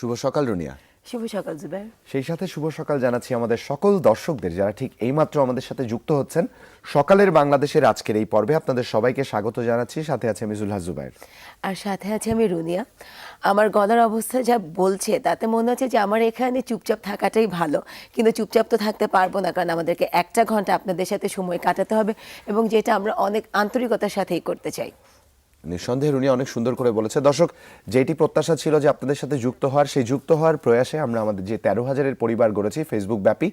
শুভ সকাল রুনিয়া। শুভ সকাল জুবাইর। সেই সাথে শুভ সকাল জানাচ্ছি আমাদের সকল দর্শকদের যারা ঠিক এইমাত্র আমাদের সাথে যুক্ত হচ্ছেন সকালের বাংলাদেশের আজকের এই পর্বে। আপনাদের সবাইকে স্বাগত জানাচ্ছি। সাথে আছে আমি জুলহাস জুবাইর আর সাথে আছে আমি রুনিয়া। আমার গলার অবস্থা যা বলছে তাতে মনে হচ্ছে যে আমার এখানে চুপচাপ থাকাটাই ভালো, কিন্তু চুপচাপ তো থাকতে পারবো না, কারণ আমাদেরকে একটা ঘন্টা আপনাদের সাথে সময় কাটাতে হবে এবং যেটা আমরা অনেক আন্তরিকতার সাথেই করতে চাই। নিঃসন্দেহে রুনিয়া অনেক সুন্দর করে বলেছে। দর্শক, যেটি প্রত্যাশা ছিল যে আপনাদের সাথে যুক্ত হওয়ার, সেই যুক্ত হওয়ার প্রয়াসে আমরা আমাদের যে 13,000-এর পরিবার গড়েছি ফেসবুক ব্যাপী,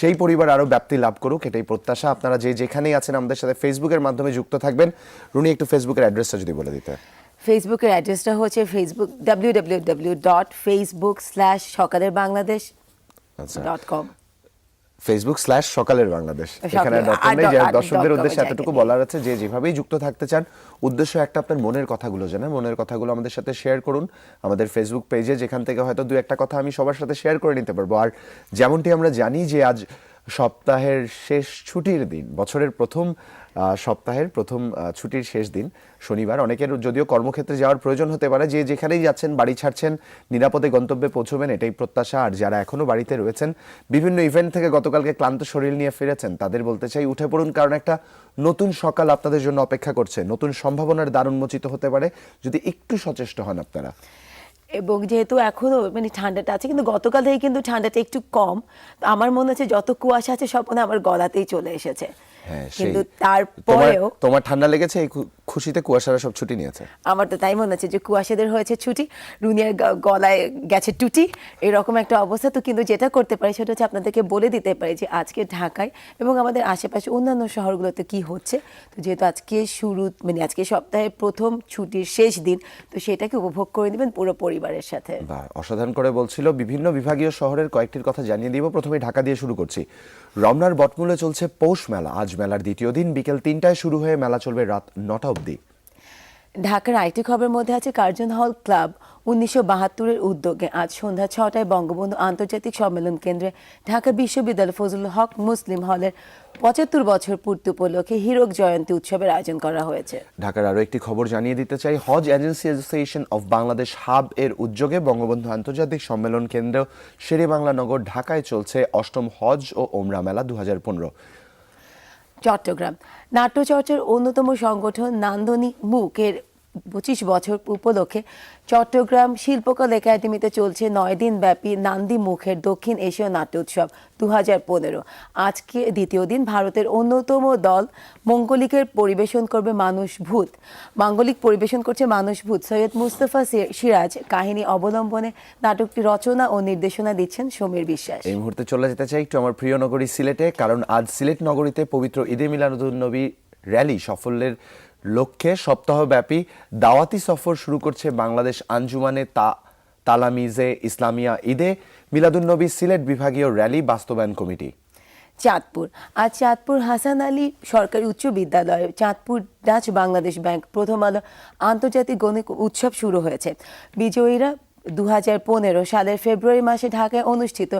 সেই পরিবার আরও ব্যাপ্তি লাভ করুক, এটাই প্রত্যাশা। আপনারা যে যেখানেই আছেন আমাদের সাথে ফেসবুকের মাধ্যমে যুক্ত থাকবেন। রুনি, একটু ফেসবুকের অ্যাড্রেসটা যদি বলে দিতে। ফেসবুকের অ্যাড্রেসটা হচ্ছে ফেসবুক www.facebook/সকালেরবাংলাদেশ.com। Facebook/সকালের বাংলাদেশ। এখানে দর্শকদের উদ্দেশ্যে এতটুকু বলার আছে যে যেভাবেই যুক্ত থাকতে চান, উদ্দেশ্য একটা, আপনার মনের কথাগুলো জানেন, মনের কথাগুলো আমাদের সাথে শেয়ার করুন আমাদের ফেসবুক পেজে, যেখান থেকে হয়তো দু একটা কথা আমি সবার সাথে শেয়ার করে নিতে পারবো। আর যেমনটি আমরা জানি যে আজ সপ্তাহের শেষ ছুটির দিন, বছরের প্রথম সপ্তাহের প্রথম ছুটির শেষ দিন শনিবার। অনেকের যদিও কর্মক্ষেত্রে যাওয়ার প্রয়োজন হতে পারে, যে যেখানেই যাচ্ছেন বাড়ি ছাড়ছেন নিরাপদে গন্তব্যে পৌঁছবেন, এটাই প্রত্যাশা। আর যারা এখনও বাড়িতে রয়েছেন, বিভিন্ন ইভেন্ট থেকে গতকালকে ক্লান্ত শরীর নিয়ে ফিরেছেন, তাদের বলতে চাই উঠে পড়ুন, কারণ একটা নতুন সকাল আপনাদের জন্য অপেক্ষা করছে। নতুন সম্ভাবনার দ্বার উন্মোচিত হতে পারে যদি একটু সচেষ্ট হন আপনারা। এবং যেহেতু এখনো ঠান্ডাটা আছে, কিন্তু গতকাল থেকে কিন্তু ঠান্ডাটা একটু কম। আমার মনে হচ্ছে যত কুয়াশা আছে সব মনে আমার গলাতেই চলে এসেছে। কিন্তু তারপরেও তোমার ঠান্ডা লেগেছে, এই খুশিতে কুয়াশারা সব ছুটি নিয়েছে। আমার তো তাই মনে হচ্ছে যে কুয়াশাদের হয়েছে ছুটি, রুনিয়ার গলায় গেছে টুটি, এরকম একটা অবস্থা। তো কিন্তু যেটা করতে পারি সেটা হচ্ছে আপনাদেরকে বলে দিতে পারি যে আজকে ঢাকায় এবং আমাদের আশেপাশে অন্যান্য শহরগুলোতে কি হচ্ছে। তো যেহেতু আজকে আজকে সপ্তাহের প্রথম ছুটির শেষ দিন, তো সেটাকে উপভোগ করে নেবেন পুরো পরিবারের সাথে। অসাধারণ করে বলছিল। বিভিন্ন বিভাগীয় শহরের কয়েকটির কথা জানিয়ে দিব। প্রথমে ঢাকা দিয়ে শুরু করছি। রমনার বটমূলে চলছে পৌষ মেলা। আজ মেলার দ্বিতীয় দিন, বিকেল 3টায় শুরু হয়ে মেলা চলবে রাত 9টা অবধি। ঢাকার আরেকটি খবরের মধ্যে আছে কার্জন হল ক্লাব 1972-এর উদ্যোগে আজ সন্ধ্যা 6টায় বঙ্গবন্ধু আন্তর্জাতিক সম্মেলন কেন্দ্রে ঢাকা বিশ্ববিদ্যালয় ফজলুল হক মুসলিম হলের 75 বছর পূর্তি উপলক্ষে হীরক জয়ন্তী উৎসবের আয়োজন করা হয়েছে। ঢাকার আরও একটি খবর জানিয়ে দিতে চাই। Hajj agency association of Bangladesh HAAB এর উদ্যোগে বঙ্গবন্ধু আন্তর্জাতিক সম্মেলন কেন্দ্র শেরেবাংলা নগর ঢাকায় চলছে 8ম হজ ও ওমরা মেলা 2015। চট্টগ্রাম নাট্যচর্চার অন্যতম সংগঠন নান্দনিক মুখের 25 বছর উপলক্ষে চট্টগ্রাম শিল্পকলা একাডেমিতে চলছে 9 দিন ব্যাপী নান্দি মুখের দক্ষিণ এশীয় নাট্য উৎসব 2015। আজকে দ্বিতীয় দিন ভারতের অন্যতম দল মঙ্গলিকের পরিবেশন করবে মানুষ ভূত। মাঙ্গলিক পরিবেশন করছে মানুষ ভূত। সৈয়দ মুস্তফা সিরাজ কাহিনী অবলম্বনে নাটকটি রচনা ও নির্দেশনা দিচ্ছেন সমীর বিশ্বাস। এই মুহূর্তে চলে যেতে চাই একটু আমার প্রিয় নগরী সিলেটে, কারণ আজ সিলেট নগরীতে পবিত্র ঈদে মিলাদুন্নবী র্যালি সাফল্যের লক্ষ্যে সপ্তাহব্যাপী দাওয়াতি সফর শুরু করছে বাংলাদেশ আঞ্জুমানে তালামিজে ইসলামিয়া ঈদে মিলাদুন্নবী সিলেট বিভাগীয় র্যালি বাস্তবায়ন কমিটি। চাঁদপুর আজ চাঁদপুর হাসান আলী সরকারি উচ্চ বিদ্যালয়ে চাঁদপুর ডাচ বাংলাদেশ ব্যাংক প্রথম আলো আন্তর্জাতিক গণিত উৎসব শুরু হয়েছে। বিজয়ীরা 2015 সালের ফেব্রুয়ারি মাসে ঢাকায় অনুষ্ঠিত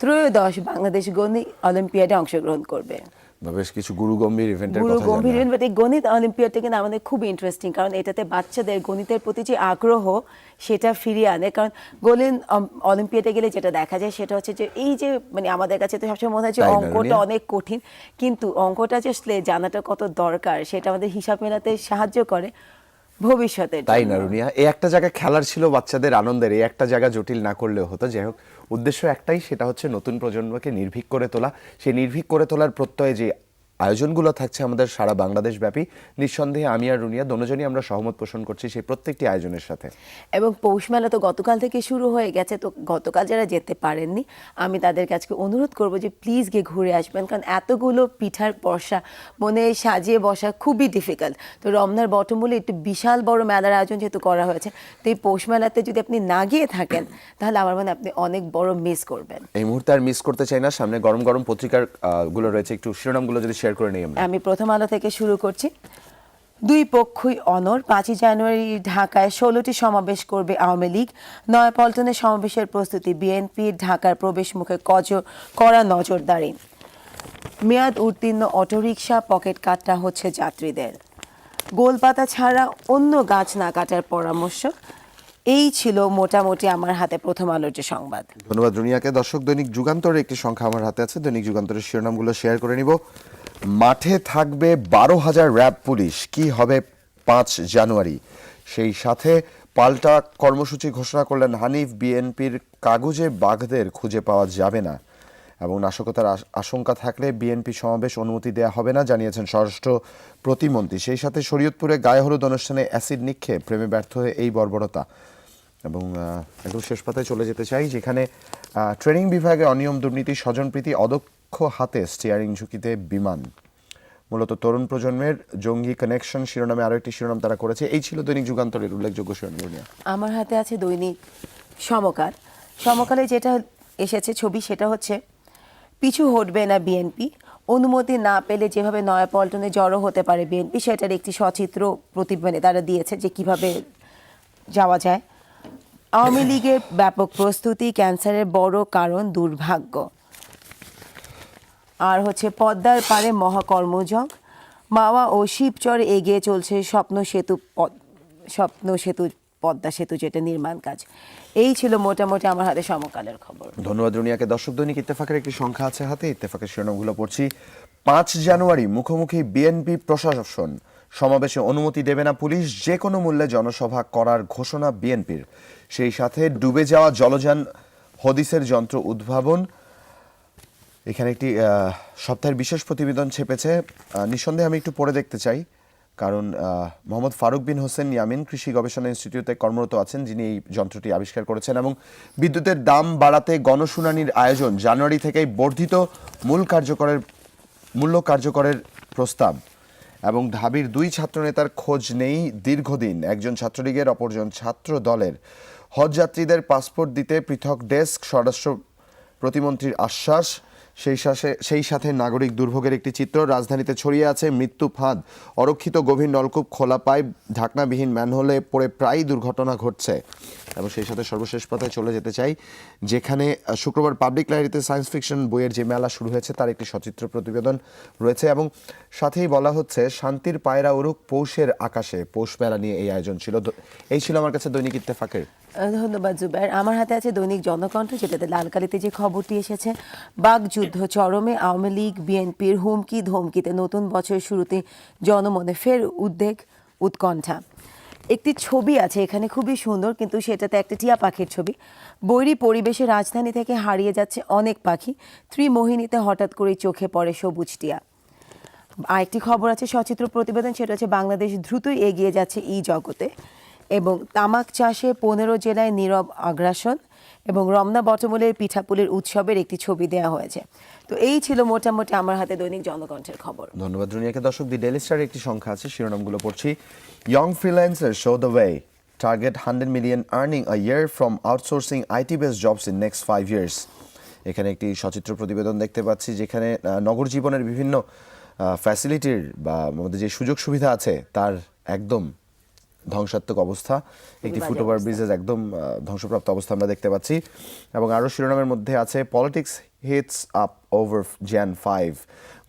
ত্রয়োদশ বাংলাদেশ গণিত অলিম্পিয়াডে অংশগ্রহণ করবে। বেশ কিছু গুরুগম্ভীর ইভেন্টের কথা গুরুগম্ভীর ইভেন্ট। গণিত অলিম্পিয়াডটা কিন্তু আমাদের খুব ইন্টারেস্টিং, কারণ এটাতে বাচ্চাদের গণিতের প্রতি যে আগ্রহ সেটা ফিরিয়ে আনে। কারণ গণিত অলিম্পিয়াডে গেলে যেটা দেখা যায় সেটা হচ্ছে যে এই যে আমাদের কাছে তো সবসময় মনে হয় যে অঙ্কটা অনেক কঠিন, কিন্তু অঙ্কটা যে আসলে জানাটা কত দরকার সেটা আমাদের হিসাব মেলাতে সাহায্য করে ভবিষ্যতে। তাই না রুনিয়া? এই একটা জায়গা খেলার ছিল বাচ্চাদের আনন্দের, এই একটা জায়গা জটিল না করলেও হতো। যাই হোক, উদ্দেশ্য একটাই, সেটা হচ্ছে নতুন প্রজন্মকে নির্ভীক করে তোলা। সেই নির্ভীক করে তোলার প্রত্যয়ে যে আয়োজনগুলো থাকছে আমাদের সারা বাংলাদেশ ব্যাপী, নিঃসন্দেহে আমি আর রুনিয়া দুজনই আমরা সহমত পোষণ করছি সেই প্রত্যেকটি আয়োজনের সাথে। এবং পৌষ মেলা তো গতকাল থেকে শুরু হয়ে গেছে। তো গতকাল যারা যেতে পারেননি, আমি তাদেরকে আজকে অনুরোধ করবো যে প্লিজ গিয়ে ঘুরে আসবেন, কারণ এতগুলো পিঠার বসা মনে সাজিয়ে বসা খুবই ডিফিকাল্ট। তো রমনার বটমূলে একটু বিশাল বড় মেলার আয়োজন যেহেতু করা হয়েছে, তো এই পৌষ মেলাতে যদি আপনি না গিয়ে থাকেন তাহলে আমার মনে আপনি অনেক বড় মিস করবেন। এই মুহূর্তে আর মিস করতে চাই না। সামনে গরম গরম পত্রিকার গুলো রয়েছে, একটু শিরোনামগুলো যদি শেয়ার করে নিই। আমি প্রথম আলো থেকে শুরু করছি। দুই পক্ষই অনড়। 5 জানুয়ারি ঢাকায় 16টি সমাবেশ করবে আওয়ামী লীগ। নয়াপল্টনে সমাবেশের প্রস্তুতি। বিএনপি ঢাকার প্রবেশ মুখে কড়া নজরদারি। মেয়াদ উত্তীর্ণ অটোরিকশা পকেট কাটা হচ্ছে যাত্রীদের। গোলপাতা ছাড়া অন্য গাছ না কাটার পরামর্শ। এই ছিল মোটামুটি আমার হাতে প্রথম আলোর যে সংবাদ। ধন্যবাদ রুনিয়াকে। দর্শক, দৈনিক যুগান্তরের একটি সংখ্যা আমার হাতে আছে, দৈনিক যুগান্তরের শিরোনামগুলো শেয়ার করে নিব। মাঠে থাকবে 12,000 র্যাব পুলিশ, কি হবে 5 জানুয়ারি। সেই সাথে পাল্টা কর্মসূচি ঘোষণা করলেন হানিফ, বিএনপির কাগজে বাঘদের খুঁজে পাওয়া যাবে না এবং নাশকতার আশঙ্কা থাকলে বিএনপি সমাবেশ অনুমতি দেওয়া হবে না, জানিয়েছেন স্বরাষ্ট্র প্রতিমন্ত্রী। সেই সাথে শরীয়তপুরে গায়ে হলুদ অনুষ্ঠানে অ্যাসিড নিক্ষেপ, প্রেমে ব্যর্থ হয়ে এই বর্বরতা। এবং একটু শেষ পাতায় চলে যেতে চাই, যেখানে ট্রেনিং বিভাগে অনিয়ম, দুর্নীতি, স্বজনপ্রীতি, অদক্ষ হাতে স্টিয়ারিং ঝুঁকিতে বিমান। মূলত তরুণ প্রজন্মের জঙ্গি কানেকশন শিরোনামে আরো একটি শিরোনাম তারা করেছে। এই ছিল দৈনিক যুগান্তরের উল্লেখযোগ্য শিরোনাম। আমার হাতে আছে দৈনিক সমকাল। সমকালে যেটা এসেছে ছবি, সেটা হচ্ছে পিছু হটবে না বিএনপি, অনুমতি না পেলে যেভাবে নয়াপল্টনে জড়ো হতে পারে বিএনপি, সেটার একটি সচিত্র প্রতিবেদনে তারা দিয়েছে যে কিভাবে যাওয়া যায়। আওয়ামী লীগের ব্যাপক প্রস্তুতি, ক্যান্সারের বড় কারণ দুর্ভাগ্য। আর হচ্ছে পদ্মার পারে মহাকর্মযজ্ঞ, মাওয়া ও শিবচরে এগিয়ে চলছে স্বপ্ন সেতু পদ্মা সেতু, যেটা নির্মাণ কাজ। এই ছিল মোটামুটি আমার হাতে সমকালের খবর। ধন্যবাদ রুনিয়াকে। দর্শক, দৈনিক ইত্তেফাকের একটি সংখ্যা আছে হাতে, ইত্তেফাকের শিরোনামগুলো পড়ছি। 5 জানুয়ারি মুখোমুখি বিএনপি প্রশাসন, সমাবেশে অনুমতি দেবে না পুলিশ, যে কোনো মূল্যে জনসভা করার ঘোষণা বিএনপির। সেই সাথে ডুবে যাওয়া জলযান হদিসের যন্ত্র উদ্ভাবন। এখানে একটি সপ্তাহের বিশেষ প্রতিবেদন ছেপেছে, নিঃসন্দেহে আমি একটু পড়ে দেখতে চাই, কারণ মোহাম্মদ ফারুক বিন হোসেন ইয়ামিন কৃষি গবেষণা ইনস্টিটিউটে কর্মরত আছেন, যিনি এই যন্ত্রটি আবিষ্কার করেছেন। এবং বিদ্যুতের দাম বাড়াতে গণশুনানির আয়োজন, জানুয়ারি থেকেই বর্ধিত মূল্য কার্যকরের প্রস্তাব। এবং ঢাবির 2 ছাত্রনেতার খোঁজ নেই দীর্ঘদিন, একজন ছাত্রলীগের, অপরজন ছাত্র দলের। হজযাত্রীদের পাসপোর্ট দিতে পৃথক ডেস্ক, স্বরাষ্ট্র প্রতিমন্ত্রীর আশ্বাস। সেই সাথে নাগরিক দুর্ভোগের একটি চিত্র, রাজধানীতে ছড়িয়ে আছে মৃত্যু ফাঁদ, অরক্ষিত গভীর নলকূপ, খোলা পাইপ, ঢাকনাবিহীন ম্যানহোলে পড়ে প্রায়ই দুর্ঘটনা ঘটছে। এবং সেই সাথে সর্বশেষ পাতায় চলে যেতে চাই, যেখানে শুক্রবার পাবলিক লাইব্রেরিতে সায়েন্স ফিকশন বইয়ের যে মেলা শুরু হয়েছে তার একটি সচিত্র প্রতিবেদন রয়েছে। এবং সাথেই বলা হচ্ছে শান্তির পায়রা উড়ুক পৌষের আকাশে, পৌষ মেলা নিয়ে এই আয়োজন ছিল। এই ছিল আমার কাছে দৈনিক ইত্তেফাকের। ধন্যবাদ জুবাইর। আমার হাতে আছে দৈনিক জনকণ্ঠ, যেটাতে লালকালিতে যে খবরটি এসেছে, বাকযুদ্ধ চরমে, আওয়ামী লীগ বিএনপির হুমকি ধমকিতে নতুন বছরের শুরুতে জনমনে ফের উদ্বেগ, উৎকণ্ঠা। একটি ছবি আছে এখানে খুবই সুন্দর, কিন্তু সেটাতে একটা টিয়া পাখির ছবি। বৈরী পরিবেশে রাজধানী থেকে হারিয়ে যাচ্ছে অনেক পাখি, ত্রিমোহিনীতে হঠাৎ করেই চোখে পড়ে সবুজ টিয়া। আরেকটি খবর আছে সচিত্র প্রতিবেদন, সেটা হচ্ছে বাংলাদেশ দ্রুতই এগিয়ে যাচ্ছে জগতে। এবং তামাক চাষে 15 জেলায় নীরব আগ্রাসন, এবং রমনা বটমূলের পিঠাপুলির উৎসবের একটি ছবি দেওয়া হয়েছে। তো এই ছিল মোটামুটি আমার হাতে দৈনিক জনকণ্ঠের খবর। ধন্যবাদ রুনিয়াকে। দর্শক, দি ডেইলি স্টারের একটি সংখ্যা আছে, শিরোনামগুলো পড়ছি। Young freelancer show the way, target 100 million earning a year from outsourcing IT based jobs in next 5 years। এখানে একটি সচিত্র প্রতিবেদন দেখতে পাচ্ছি, যেখানে নগর জীবনের বিভিন্ন ফ্যাসিলিটির বা আমাদের যে সুযোগ সুবিধা আছে তার একদম ধ্বংসাত্মক অবস্থা, একটি ফুটওভার ব্রিজের একদম ধ্বংসপ্রাপ্ত অবস্থা আমরা দেখতে পাচ্ছি। এবং আরও শিরোনামের মধ্যে আছে politics heats up over Jan 5,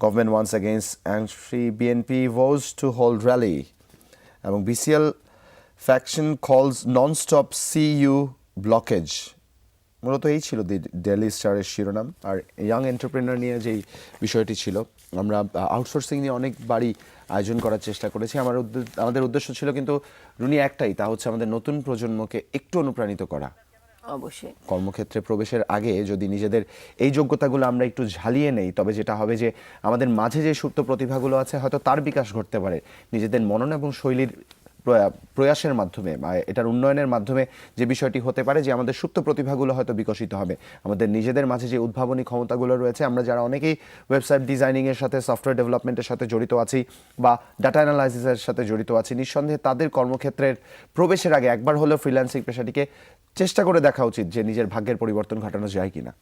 government warns against angry BNP vows to hold rally. এবং BCL faction calls non stop CU blockage. মূলত এই ছিল দি ডেইলি স্টারের শিরোনাম। আর ইয়াং এন্টারপ্রেনার নিয়ে যেই বিষয়টি ছিল, আমরা আউটসোর্সিং নিয়ে অনেকবারই আয়োজন করার চেষ্টা করেছি। আমাদের উদ্দেশ্য ছিল কিন্তু রুনি একটাই, তা হচ্ছে আমাদের নতুন প্রজন্মকে একটু অনুপ্রাণিত করা। অবশ্যই কর্মক্ষেত্রে প্রবেশের আগে যদি নিজেদের এই যোগ্যতাগুলো আমরা একটু ঝালিয়ে নেই, তবে যেটা হবে যে আমাদের মাঝে যে সুপ্ত প্রতিভাগুলো আছে হয়তো তার বিকাশ ঘটতে পারে নিজেদের মনন এবং শৈলীর প্রয়াসের মাধ্যমে বা এটার উন্নয়নের মাধ্যমে। যে বিষয়টি হতে পারে যে আমাদের সুপ্ত প্রতিভাগুলো হয়তো বিকশিত হবে, আমাদের নিজেদের মাঝে যে উদ্ভাবনী ক্ষমতাগুলো রয়েছে। আমরা যারা অনেকেই ওয়েবসাইট ডিজাইনিংয়ের সাথে, সফটওয়্যার ডেভেলপমেন্টের সাথে জড়িত আছি বা ডাটা অ্যানালাইসিসের সাথে জড়িত আছি, নিঃসন্দেহে তাদের কর্মক্ষেত্রের প্রবেশের আগে একবার হলেও ফ্রিল্যান্সিং পেশাটিকে চেষ্টা করে দেখা উচিত যে নিজের ভাগ্যের পরিবর্তন ঘটানো যায় কিনা।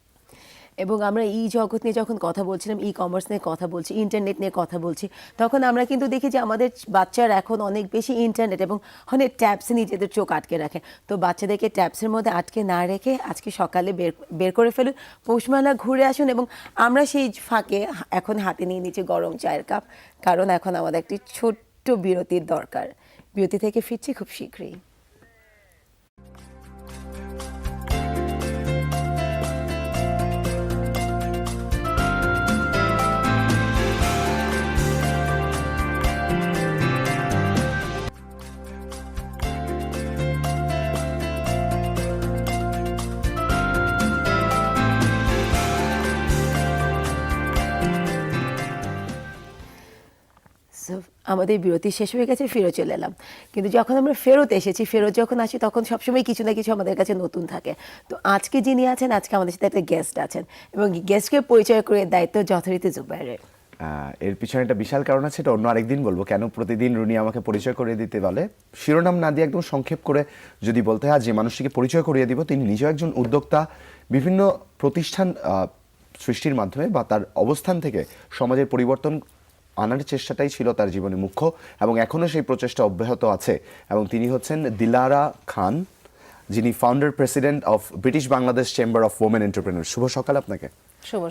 এবং আমরা জগৎ নিয়ে যখন কথা বলছিলাম, কমার্স নিয়ে কথা বলছি, ইন্টারনেট নিয়ে কথা বলছি, তখন আমরা কিন্তু দেখি যে আমাদের বাচ্চারা এখন অনেক বেশি ইন্টারনেট এবং অনেক ট্যাবসে নিজেদের চোখ আটকে রাখে। তো বাচ্চাদেরকে ট্যাবসের মধ্যে আটকে না রেখে আজকে সকালে বের করে ফেলুন, পৌষমেলা ঘুরে আসুন। এবং আমরা সেই ফাঁকে এখন হাতে নিয়ে নিচ্ছি গরম চায়ের কাপ, কারণ এখন আমাদের একটি ছোট্ট বিরতির দরকার। বিরতি থেকে ফিরছি খুব শীঘ্রই। আমাদের বিরতি শেষ হয়ে গেছে, ফেরত চলে এলাম। কিন্তু যখন আমরা ফেরত এসেছি, ফেরত যখন আসি তখন সবসময় কিছু না কিছু আমাদের কাছে নতুন থাকে। তো আজকে যিনি আছেন, আজকে আমাদের সাথে একটা গেস্ট আছেন এবং গেস্টকে পরিচয় করে দায়িত্ব যথারীতি জুবাইরের। এর পিছনে একটা বিশাল কারণ আছে, এটা অন্য আরেকদিন বলবো কেন প্রতিদিন রুনি আমাকে পরিচয় করিয়ে দিতে বলে। শিরোনাম না দিয়ে একদম সংক্ষেপ করে যদি বলতে হয়, যে মানুষটিকে পরিচয় করিয়ে দিব তিনি নিজেও একজন উদ্যোক্তা, বিভিন্ন প্রতিষ্ঠান সৃষ্টির মাধ্যমে বা তার অবস্থান থেকে সমাজের পরিবর্তন আনার চেষ্টাটাই ছিল তার জীবনে মুখ্য, এবং এখনও সেই প্রচেষ্টা অব্যাহত আছে। এবং তিনি হচ্ছেন দিলারা খান, যিনি founder president of British Bangladesh chamber of women entrepreneur. শুভ সকাল আপনাকে। শুভ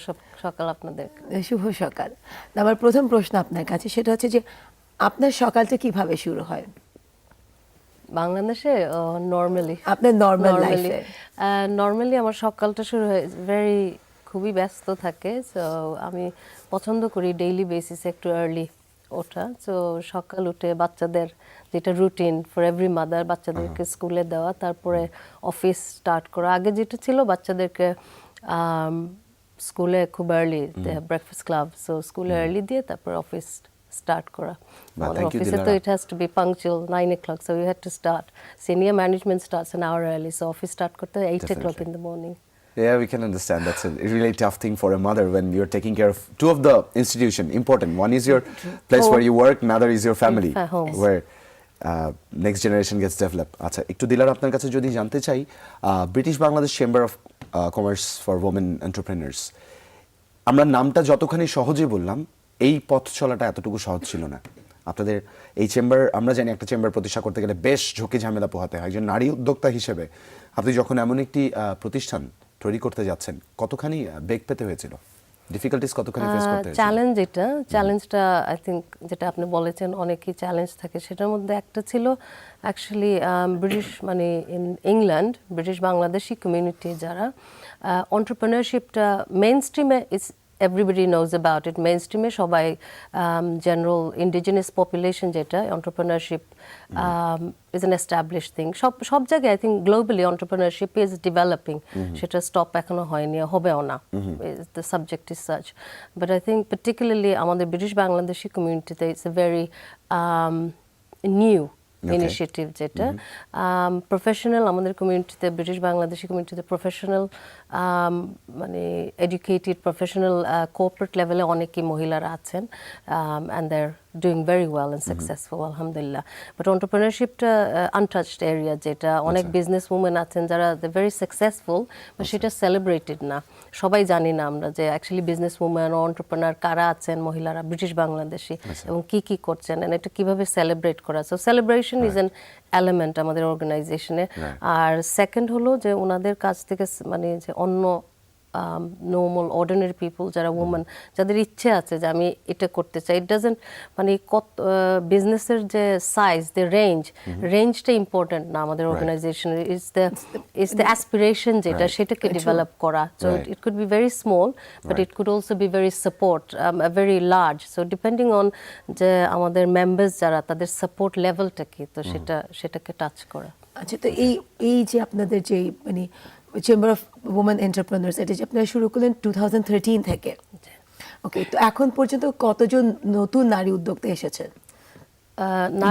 সকাল আপনাদের। শুভ সকাল। আমার প্রথম প্রশ্ন আপনার কাছে সেটা হচ্ছে যে আপনার সকালটা কিভাবে শুরু হয় বাংলাদেশে? নর্মালি আপনার নর্মাল লাইফে? নর্মালি আমার সকালটা শুরু হয় খুবই ব্যস্ত থাকে। সো আমি পছন্দ করি ডেইলি বেসিসে একটু আর্লি ওঠা। সো সকাল উঠে বাচ্চাদের যেটা রুটিন ফর এভরি মাদার, বাচ্চাদেরকে স্কুলে দেওয়া, তারপরে অফিস স্টার্ট করা। আগে যেটা ছিল বাচ্চাদেরকে স্কুলে খুব আর্লি ব্রেকফাস্ট ক্লাব, সো স্কুলে আর্লি দিয়ে তারপর অফিস স্টার্ট করা। অফিসে তো it has to be punctual 9 o'clock, so we had to start. Senior management starts an hour early, so office start করতে 8 o'clock in the morning. Yeah, we can understand. That's a really tough thing for a mother when you're taking care of two of the institution important. One is your place where you work, another is your family, home, where next generation gets developed. আচ্ছা, একটু দিলার আপনার কাছে যদি জানতে চাই, British Bangladesh chamber of commerce for women entrepreneurs, আমরা নামটা যতখানি সহজে বললাম, এই পথ চলাটা এতটুকু সহজ ছিল না। আপনাদের এই চেম্বার, আমরা জানি একটা চেম্বার প্রতিষ্ঠা করতে গেলে বেশ ঝুঁকি ঝামেলা পোহাতে হয়। একজন নারী উদ্যোক্তা হিসেবে আপনি যখন এমন একটি প্রতিষ্ঠান তৈরি করতে যাচ্ছেন, কতখানি বেগ পেতে হয়েছিল, ডিফিকাল্টিস কতখানি ফেস করতে হয়েছিল? চ্যালেঞ্জটা আই থিঙ্ক যেটা আপনি বলেছেন অনেকই চ্যালেঞ্জ থাকে, সেটার মধ্যে একটা ছিল অ্যাকচুয়ালি ব্রিটিশ মানে in England British Bangladeshi community যারা এন্টারপ্রেনারশিপটা মেইন স্ট্রিমে is everybody knows about it. Mainstream এ সবাই general indigenous population যেটা entrepreneurship is an established thing. সব জায়গায় I think globally entrepreneurship is developing. সেটা স্টপ এখনো হয়নি, হবেও না. The subject is such. But I think particularly আমাদের ব্রিটিশ বাংলাদেশি কমিউনিটিতে it's a very new initiative যেটা প্রফেশনাল আমাদের কমিউনিটিতে, ব্রিটিশ বাংলাদেশি কমিউনিটিতে প্রফেশনাল মানে এডুকেটেড প্রফেশনাল কোঅপারেট লেভেলে অনেকেই মহিলারা আছেন and they are doing very well and successful আলহামদুলিল্লাহ। বাট এন্টারপ্রেনারশিপটা আনটাচড এরিয়া, যেটা অনেক বিজনেস উমেন আছেন যারা দে ভেরি সাকসেসফুল, বাট সেটা সেলিব্রেটেড না। সবাই জানি না আমরা যে অ্যাকচুয়ালি বিজনেস উমেন ও এন্টারপ্রেনার কারা আছেন মহিলারা ব্রিটিশ বাংলাদেশি এবং কি করছেন, and এটা কিভাবে সেলিব্রেট করা। So celebration is an element আমাদের অর্গানাইজেশনে। আর সেকেন্ড হলো যে ওনাদের কাছ থেকে মানে যে অন্য নর্মাল অর্ডিনারি পিপল যারা উমেন, যাদের ইচ্ছে আছে যে আমি এটা করতে চাই, ইট ডাজেন্ট মানে কত বিজনেসের যে সাইজ, দ্য রেঞ্জটা ইম্পর্টেন্ট না আমাদের অর্গানাইজেশনের। ইজ দ্য অ্যাসপিরেশন যেটা, সেটাকে ডেভেলপ করা। So it could be very small but it could also be very support very large. So depending on যে আমাদের মেম্বার্স যারা, তাদের সাপোর্ট লেভেলটা কি, তো সেটাকে টাচ করা। আচ্ছা, তো এই যে আপনাদের যে মানে চেম্বার অফ ওমেন এন্টারপ্রেনার্স, এটা যে আপনারা শুরু করলেন 2013 থেকে, ওকে, তো এখন পর্যন্ত কতজন নতুন নারী উদ্যোক্তা এসেছেন?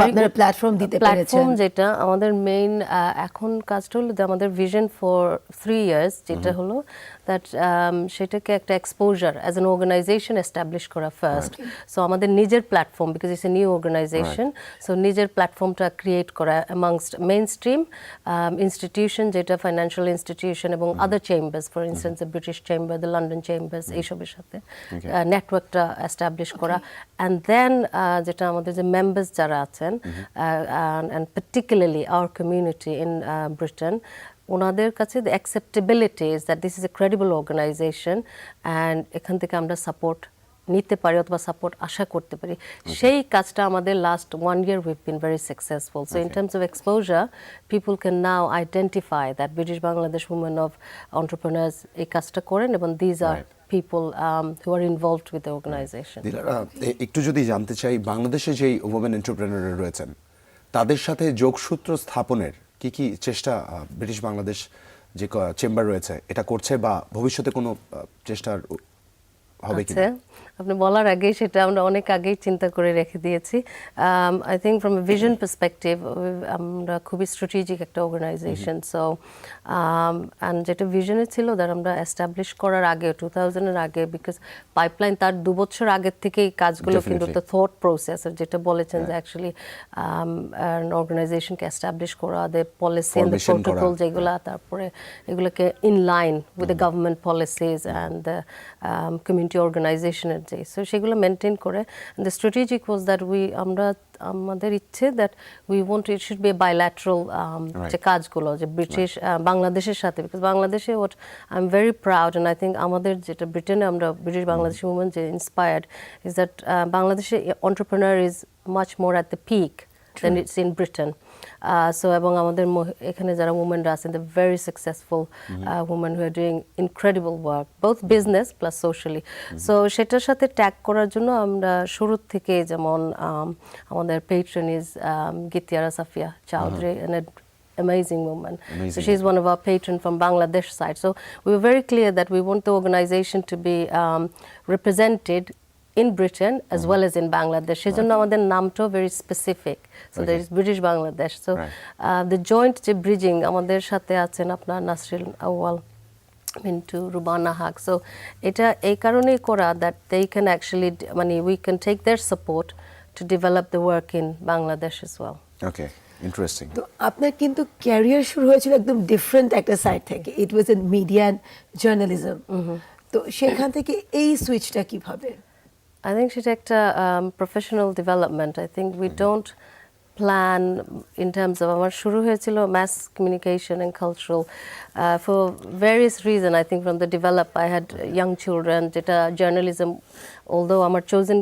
আপনারা প্ল্যাটফর্ম দিতে পেরেছেন? প্ল্যাটফর্ম যেটা আমাদের মেইন এখন কাজটা হলো যে আমাদের ভিশন ফর 3 years যেটা হলো দ্যাট সেটাকে একটা exposure as an organisation establish করা ফার্স্ট। সো আমাদের নিজের platform, because it's a new organisation, so নিজের প্ল্যাটফর্মটা ক্রিয়েট করা অ্যামাংস্ট মেইন স্ট্রিম ইনস্টিটিউশন, যেটা ফাইন্যান্সিয়াল ইনস্টিটিউশন এবং other chambers, for instance the British chamber, the London chambers, এইসবের সাথে নেটওয়ার্কটা এস্টাবলিশ করা। অ্যান্ড দেন যেটা আমাদের যে মেম্বার্স যারা আছেন and particularly our community in Britain, ওনাদের কাছে the acceptability is that this is a credible organization and এখান থেকে আমরা সাপোর্ট নিতে পারি অথবা সাপোর্ট আশা করতে পারি। সেই কাজটা আমাদের last 1 year we've been very successful. So in terms of exposure, people can now identify that British Bangladesh women of entrepreneurs এই কাজটা করেন এবং these are people who are involved with the organization. একটু যদি জানতে চাই, বাংলাদেশে যেই ওমেন এন্টারপ্রেনাররা রয়েছেন তাদের সাথে যোগসূত্র স্থাপনের কি কি চেষ্টা ব্রিটিশ বাংলাদেশ যে চেম্বার রয়েছে এটা করছে, বা ভবিষ্যতে কোনো চেষ্টার হবে কি আচ্ছা, আপনি বলার আগেই সেটা আমরা অনেক আগেই চিন্তা করে রেখে দিয়েছি। I think from a vision perspective আমরা খুবই স্ট্র্যাটেজিক একটা অর্গানাইজেশন, সো অ্যান্ড যেটা ভিশনে ছিল দ্যাট আমরা এস্টাবলিশ করার আগে 2000-এর আগে, বিকজ পাইপলাইন তার 2 বছর আগের থেকেই কাজগুলো কিন্তু Definitely. তো থট প্রসেস, যেটা বলেছেন যে অ্যাকচুয়ালি অর্গানাইজেশনকে এস্টাবলিশ করা, the policy and the Formation করা। প্রোটোকল যেগুলো, তারপরে এগুলোকে in line with the government policies and the community অর্গানাইজেশনের যে, সো সেগুলো মেনটেন করে। দ্য স্ট্র্যাটেজিক ওয়াজ দ্যাট আমরা আমাদের ইচ্ছে that we want it should be bilateral যে কাজগুলো যে ব্রিটিশ বাংলাদেশের সাথে, বিকজ বাংলাদেশে what I am very proud and I think আমাদের যেটা ব্রিটেনে আমরা ব্রিটিশ বাংলাদেশি উমেন যে ইন্সপায়ার্ড ইজ দ্যাট বাংলাদেশে entrepreneur is much more at the peak than it's in Britain. So এবং আমাদের এখানে যারা womenরা আছেন, the very successful women who are doing incredible work both business plus socially. So সেটার সাথে tag করার জন্য আমরা শুরু থেকে যেমন আমাদের patron is Gitiara Safia Chowdhury, an amazing woman. Amazing. So she's one of our patron from Bangladesh side. So we were very clear that we want the organization to be represented in Britain as well as in Bangladesh. সেজন্য আমাদের নামটাও very specific. So there is British Bangladesh. So the joint যে bridging আমাদের সাথে আছেন আপনার নাসরিন আউয়াল, মিন্টু, রুবানা হাক। So এটা এই কারণেই করা that they can actually মানে we can take their support to develop the work in Bangladesh as well. Okay, interesting. তো আপনার কিন্তু ক্যারিয়ার শুরু হয়েছিল একদম ডিফারেন্ট একটা সাইড থেকে, it was in media and journalism. তো সেখান থেকে এই সুইচটা কিভাবে? I think সেটা একটা professional development. I think we don't plan in terms of আমার শুরু হয়েছিল mass communication and cultural for various reasons. I think from the develop I had young children, যেটা journalism, although আমার chosen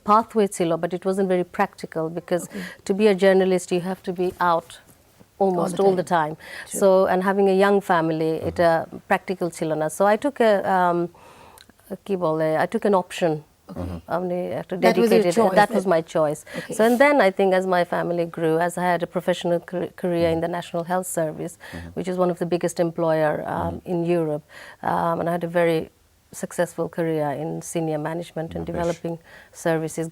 pathway ছিল, but it wasn't very practical because to be a journalist you have to be out almost all the time. So and having a young family, এটা practical ছিল না. So I took a কি বলে, I took an option. That was your choice. That was my choice. So and then I think as my family grew, as I had a professional career in the National Health Service, which is one of the biggest employer in Europe, and I had a very successful career in senior management and developing services,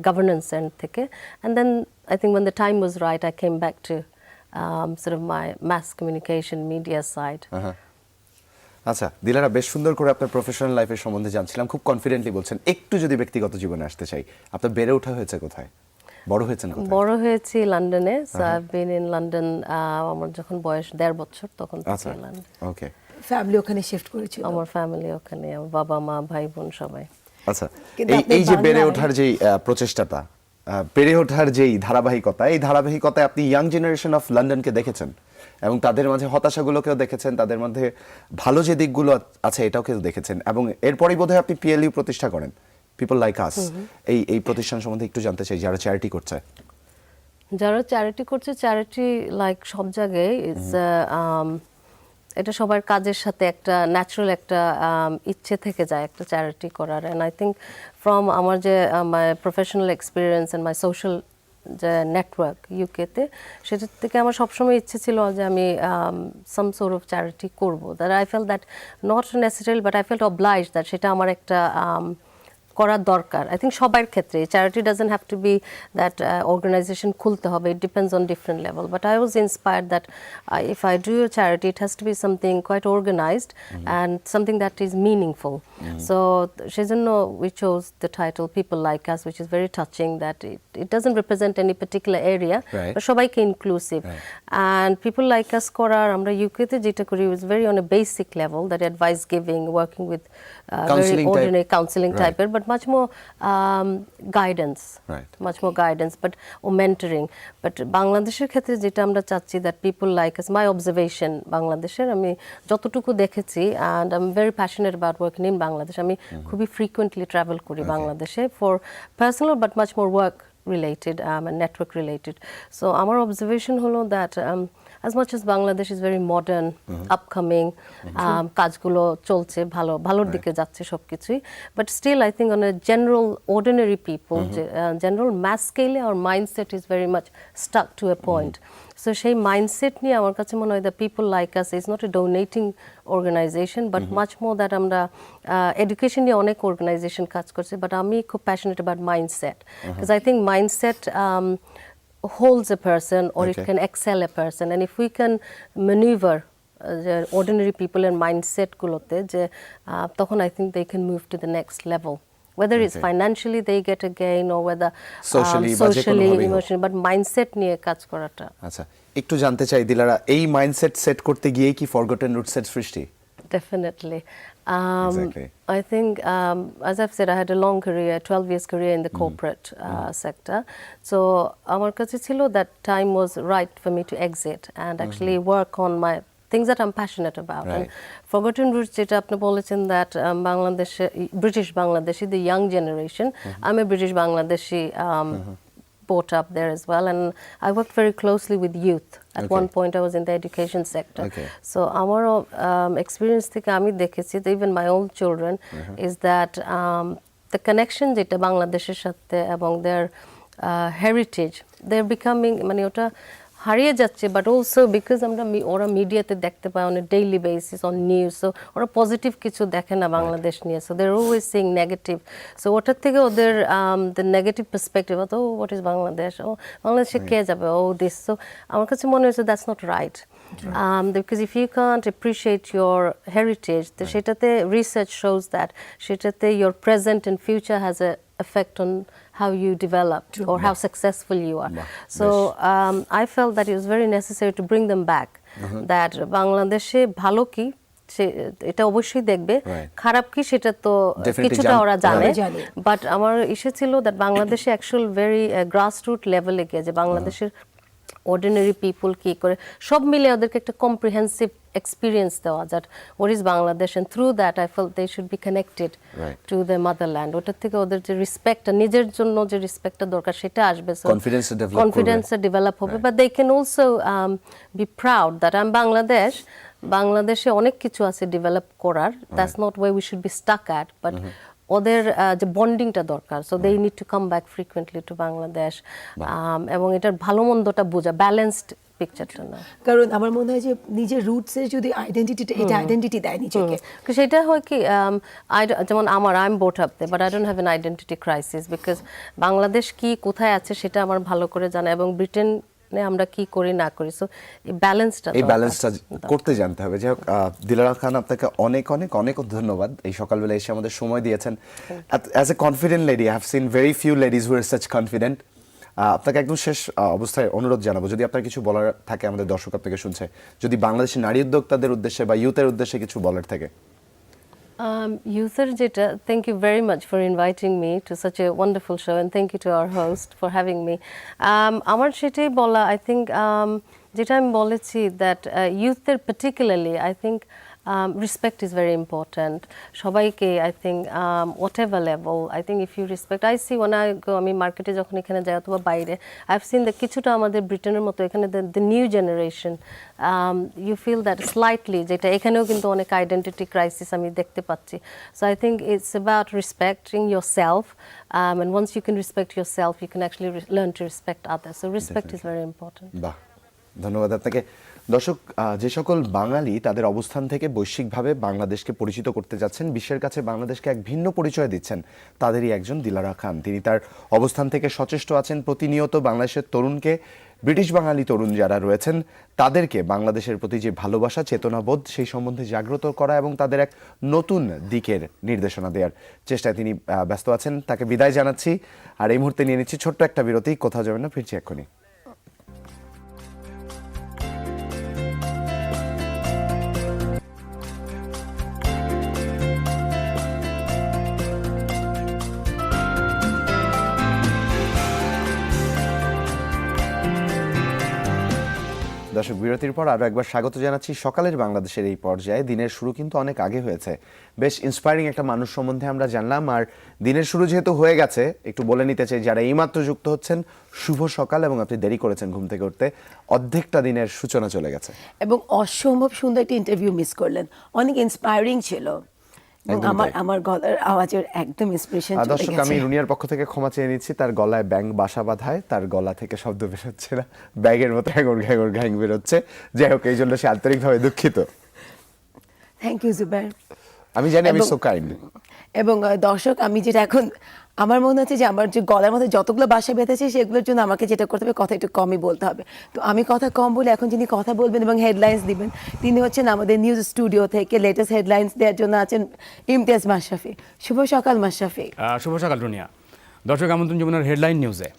governance and থেকে. And then I think when the time was right, I came back to sort of my mass communication media side. আচ্ছা দিলারা, বেশ সুন্দর করে আপনার professional লাইফের সম্বন্ধে জানছিলাম, খুব কনফিডেন্টলি বলছেন। একটু যদি ব্যক্তিগত জীবনে আসতে চাই, আপনার বেড়ে ওঠা হয়েছে কোথায়, বড় হয়েছেন কোথায়? বড় হয়েছি লন্ডনে। So I have been in London আমার যখন বয়স 1.5 বছর তখন থেকে লন্ডন। ওকে, ফ্যামিলি ওখানে শিফট করেছিল? আমার ফ্যামিলি ওখানে, আমার বাবা মা ভাই বোন সবাই। আচ্ছা, এই যে বেড়ে ওঠার যেই প্রচেষ্টাটা, বেড়ে ওঠার যেই ধারাবাহিকতা, এই ধারাবাহিকতায় আপনি ইয়াং জেনারেশন অফ লন্ডনকে দেখেছেন এবং তাদের মাঝে হতাশাগুলোকেও দেখেছেন, তাদের মধ্যে ভালো যে দিকগুলো আছে এটাও কেউ দেখেছেন, এবং এরপরই বোধহয় আপনি পিএলইউ প্রতিষ্ঠা করেন, পিপল লাইক আস। এই প্রতিষ্ঠান সম্বন্ধে একটু জানতে চাই, যারা চ্যারিটি করছে। যারা চ্যারিটি করছে, চ্যারিটি লাইক সব জায়গায় ইজ এটা সবার কাজের সাথে একটা ন্যাচারাল একটা ইচ্ছে থেকে যায় একটা চ্যারিটি করার। অ্যান্ড আই থিঙ্ক ফ্রম আমার যে my professional experience and my social যে নেটওয়ার্ক ইউকেতে, সেটার থেকে আমার সবসময় ইচ্ছে ছিল যে আমি সাম সোর্ট অফ চ্যারিটি করবো। That I fell that not necessary but I felt oblige that সেটা আমার একটা করার দরকার। আই থিঙ্ক সবার ক্ষেত্রে charity doesn't have to be that organization খুলতে হবে, it depends on different level, but I was inspired that if I do a charity it has to be something quite organized and something that is meaningful. So সেজন্য we chose the title People Like Us, which is very touching that it doesn't represent any particular area, but সবাইকে inclusive. And People Like Us করার আমরা ইউকেতে যেটা করি is very on a basic level, that advice giving, working with very ordinary counseling type, but much more guidance, much more guidance, but mentoring. But বাংলাদেশের ক্ষেত্রে যেটা আমরা চাচ্ছি that people like us, my observation বাংলাদেশের আমি যতটুকু দেখেছি, and I'm very passionate about working in Bangladesh. আমি খুবই frequently travel করি বাংলাদেশে for personal but much more work related and network related. So our observation হলো that as much as Bangladesh is very modern, upcoming, কাজগুলো চলছে ভালোর দিকে যাচ্ছে সবকিছুই, but still I think on a general ordinary people, general mass scale our mindset is very much stuck to a point. So সেই mindset নিয়ে আমার কাছে মনে হয় the people like us is not a donating organization but much more that আমরা education নিয়ে অনেক organization কাজ করছে বাট আমি খুব passionate about mindset because I think mindset holds a person or it can excel a person and if we can maneuver the ordinary people and mindset গুলোতে যে তখন I think they can move to the next level whether it's financially they get a gain or whether socially emotionally but mindset নিয়ে কাজ করাটা আচ্ছা একটু জানতে চাই দিলারা এই মাইন্ডসেট সেট করতে গিয়ে কি ফরগটেন রুটসের সৃষ্টি definitely Exactly. I think as I've said I had a long career 12 years career in the corporate sector so আমার কাছে ছিল that time was right for me to exit and actually work on my things that I'm passionate about and forgotten roots যেটা আপনি বলেছেন that বাংলাদেশে British Bangladeshi the young generation I'm a British Bangladeshi brought up there as well and I worked very closely with youth at one point I was in the education sector so our experience থেকে আমি দেখেছি that even my own children is that the connection যেটা বাংলাদেশের সাথে এবং their heritage they're becoming মানে ওটা হারিয়ে যাচ্ছে বাট অলসো বিকজ আমরা ওরা মিডিয়াতে দেখতে পাই on a daily basis on news so ওরা পজিটিভ কিছু দেখে না বাংলাদেশ নিয়ে so they are always seeing negative so ওটার থেকে ওদের দ্য নেগেটিভ পার্সপেক্টিভ ও হোয়াট ইজ বাংলাদেশ ও বাংলাদেশে কে যাবে ও দিস সো আমার কাছে মনে হয়েছে that's not right because if you can't appreciate your heritage তো সেটাতে রিসার্চ শোজ দ্যাট সেটাতে your present and future has a effect on how you developed or how successful you are. So I felt that it was very necessary to bring them back. That বাংলাদেশে ভালো কি এটা অবশ্যই দেখবে খারাপ কি সেটা তো কিছুটা ওরা জানে বাট আমার ইচ্ছে ছিল দ্যাট বাংলাদেশে অ্যাকচুয়াল ভেরি গ্রাসরুট লেভেলে গিয়ে যে বাংলাদেশের ordinary people কি করে সব মিলে ওদেরকে একটা comprehensive experience দেওয়া that what is Bangladesh and through that I felt they should be connected to their motherland ওটার থেকে ওদের যে রেসপেক্টটা নিজের জন্য যে রেসপেক্টটা দরকার সেটা আসবে so confidence develop হবে but they can also be proud that I'm Bangladesh বাংলাদেশে অনেক কিছু আছে ডেভেলপ করার that's not where we should be stuck at but ওদের যে বন্ডিংটা দরকার so they need to come back frequently to Bangladesh এবং এটার ভালো মন্দটা বোঝা ব্যালেন্সড পিকচারটা না কারণ আমার মনে হয় যে নিজের রুটসের যদি আইডেন্টিটিটা এটা আইডেন্টিটি দেয় নিজেকে সেটা হয় কি যেমন I am brought up there but I don't have an identity crisis because Bangladesh কি কোথায় আছে সেটা আমার ভালো করে জানা এবং ব্রিটেন আমরা কি করি না করি সো এই ব্যালেন্সটা করতে জানতে হবে যাই হোক দিলারা খান আপনাকে অনেক অনেক অনেক ধন্যবাদ এই সকালবেলা এসে আমাদের সময় দিয়েছেন as a confident lady I have seen very few ladies who are such confident আপনাকে একদম শেষ অবস্থায় অনুরোধ জানাবো যদি আপনার কিছু বলার থাকে আমাদের দর্শক আপনাকে শুনছে যদি বাংলাদেশের নারী উদ্যোক্তাদের উদ্দেশ্যে বা ইউথের উদ্দেশ্যে কিছু বলার থাকে User Jita, thank you very much for inviting me to such a wonderful show and thank you to our host for having me. Amar shetai bola, I think jeta ami bolechi that youthদের particularly I think respect is very important. সবাইকে I think whatever level I think if you respect I see when I go আমি মার্কেটে যখন এখানে যাই অথবা বাইরে I've seen that কিছুটা আমাদের ব্রিটেনের মতো এখানে the new generation you feel that slightly যেটা এখানেও কিন্তু অনেক আইডেন্টিটি ক্রাইসিস আমি দেখতে পাচ্ছি so I think it's about respecting yourself and once you can respect yourself you can actually learn to respect others so respect is very important. বাহ ধন্যবাদ আপনাকে দর্শক যে সকল বাঙালি তাদের অবস্থান থেকে বৈশ্বিকভাবে বাংলাদেশকে পরিচিত করতে যাচ্ছেন বিশ্বের কাছে বাংলাদেশকে এক ভিন্ন পরিচয় দিচ্ছেন তাদেরই একজন দিলারা খান তিনি তার অবস্থান থেকে সচেষ্ট আছেন প্রতিনিয়ত বাংলাদেশের তরুণকে ব্রিটিশ বাঙালি তরুণ যারা রয়েছেন তাদেরকে বাংলাদেশের প্রতি যে ভালোবাসা চেতনাবোধ সেই সম্বন্ধে জাগ্রত করা এবং তাদের এক নতুন দিকের নির্দেশনা দেওয়ার চেষ্টায় তিনি ব্যস্ত আছেন তাকে বিদায় জানাচ্ছি আর এই মুহূর্তে নিয়ে নিচ্ছি ছোট্ট একটা বিরতি কোথাও যাবেন না ফিরছি এক্ষুনি দর্শক বিরতির পর আরো একবার স্বাগত জানাচ্ছি সকালের বাংলাদেশের এই পর্যায়ে দিনের শুরু কিন্তু অনেক আগে হয়েছে বেশ ইন্সপায়ারিং একটা মানুষ সম্বন্ধে আমরা জানলাম আর দিনের শুরু যেহেতু হয়ে গেছে একটু বলে নিতে চাই যারা এইমাত্র যুক্ত হচ্ছেন শুভ সকাল এবং আপনি দেরি করেছেন ঘুম থেকে উঠতে অর্ধেকটা দিনের সূচনা চলে গেছে এবং অসম্ভব সুন্দর একটা ইন্টারভিউ মিস করলেন অনেক ইন্সপায়ারিং ছিল আমার গলার আওয়াজের একদম ইন্সপিরেশন চলে দর্শক, আমি গেছে। রুনিয়ার পক্ষ থেকে ক্ষমা চেয়ে নিচ্ছি, তার গলায় ব্যাঙ বাসা বাঁধায়, তার গলা থেকে শব্দ বের হচ্ছে না, ব্যাঙের মতো ঘ্যাঙর ঘ্যাঙর ঘ্যাং বের হচ্ছে। যাই হোক, এই জন্য সে আন্তরিকভাবে দুঃখিত। Thank you Zubair. আমি জানি আমি এবং- সো কাইন্ড। এবং দর্শক, আমি যেটা এখন আমার মনে হচ্ছে যে আমার যে গলার মধ্যে যতগুলো বাসা বেঁধেছে সেগুলোর জন্য আমাকে যেটা করতে হবে, কথা একটু কমই বলতে হবে। তো আমি কথা কম বলে এখন যিনি কথা বলবেন এবং হেডলাইন্স দিবেন, তিনি হচ্ছেন আমাদের নিউজ স্টুডিও থেকে লেটেস্ট হেডলাইন্স দেওয়ার জন্য আছেন ইমতিয়াজ মাশরাফি। শুভ সকাল মাশরাফি। শুভ সকাল রুনিয়া। দর্শক, আমন্ত্রণ যমুনার হেডলাইন নিউজে।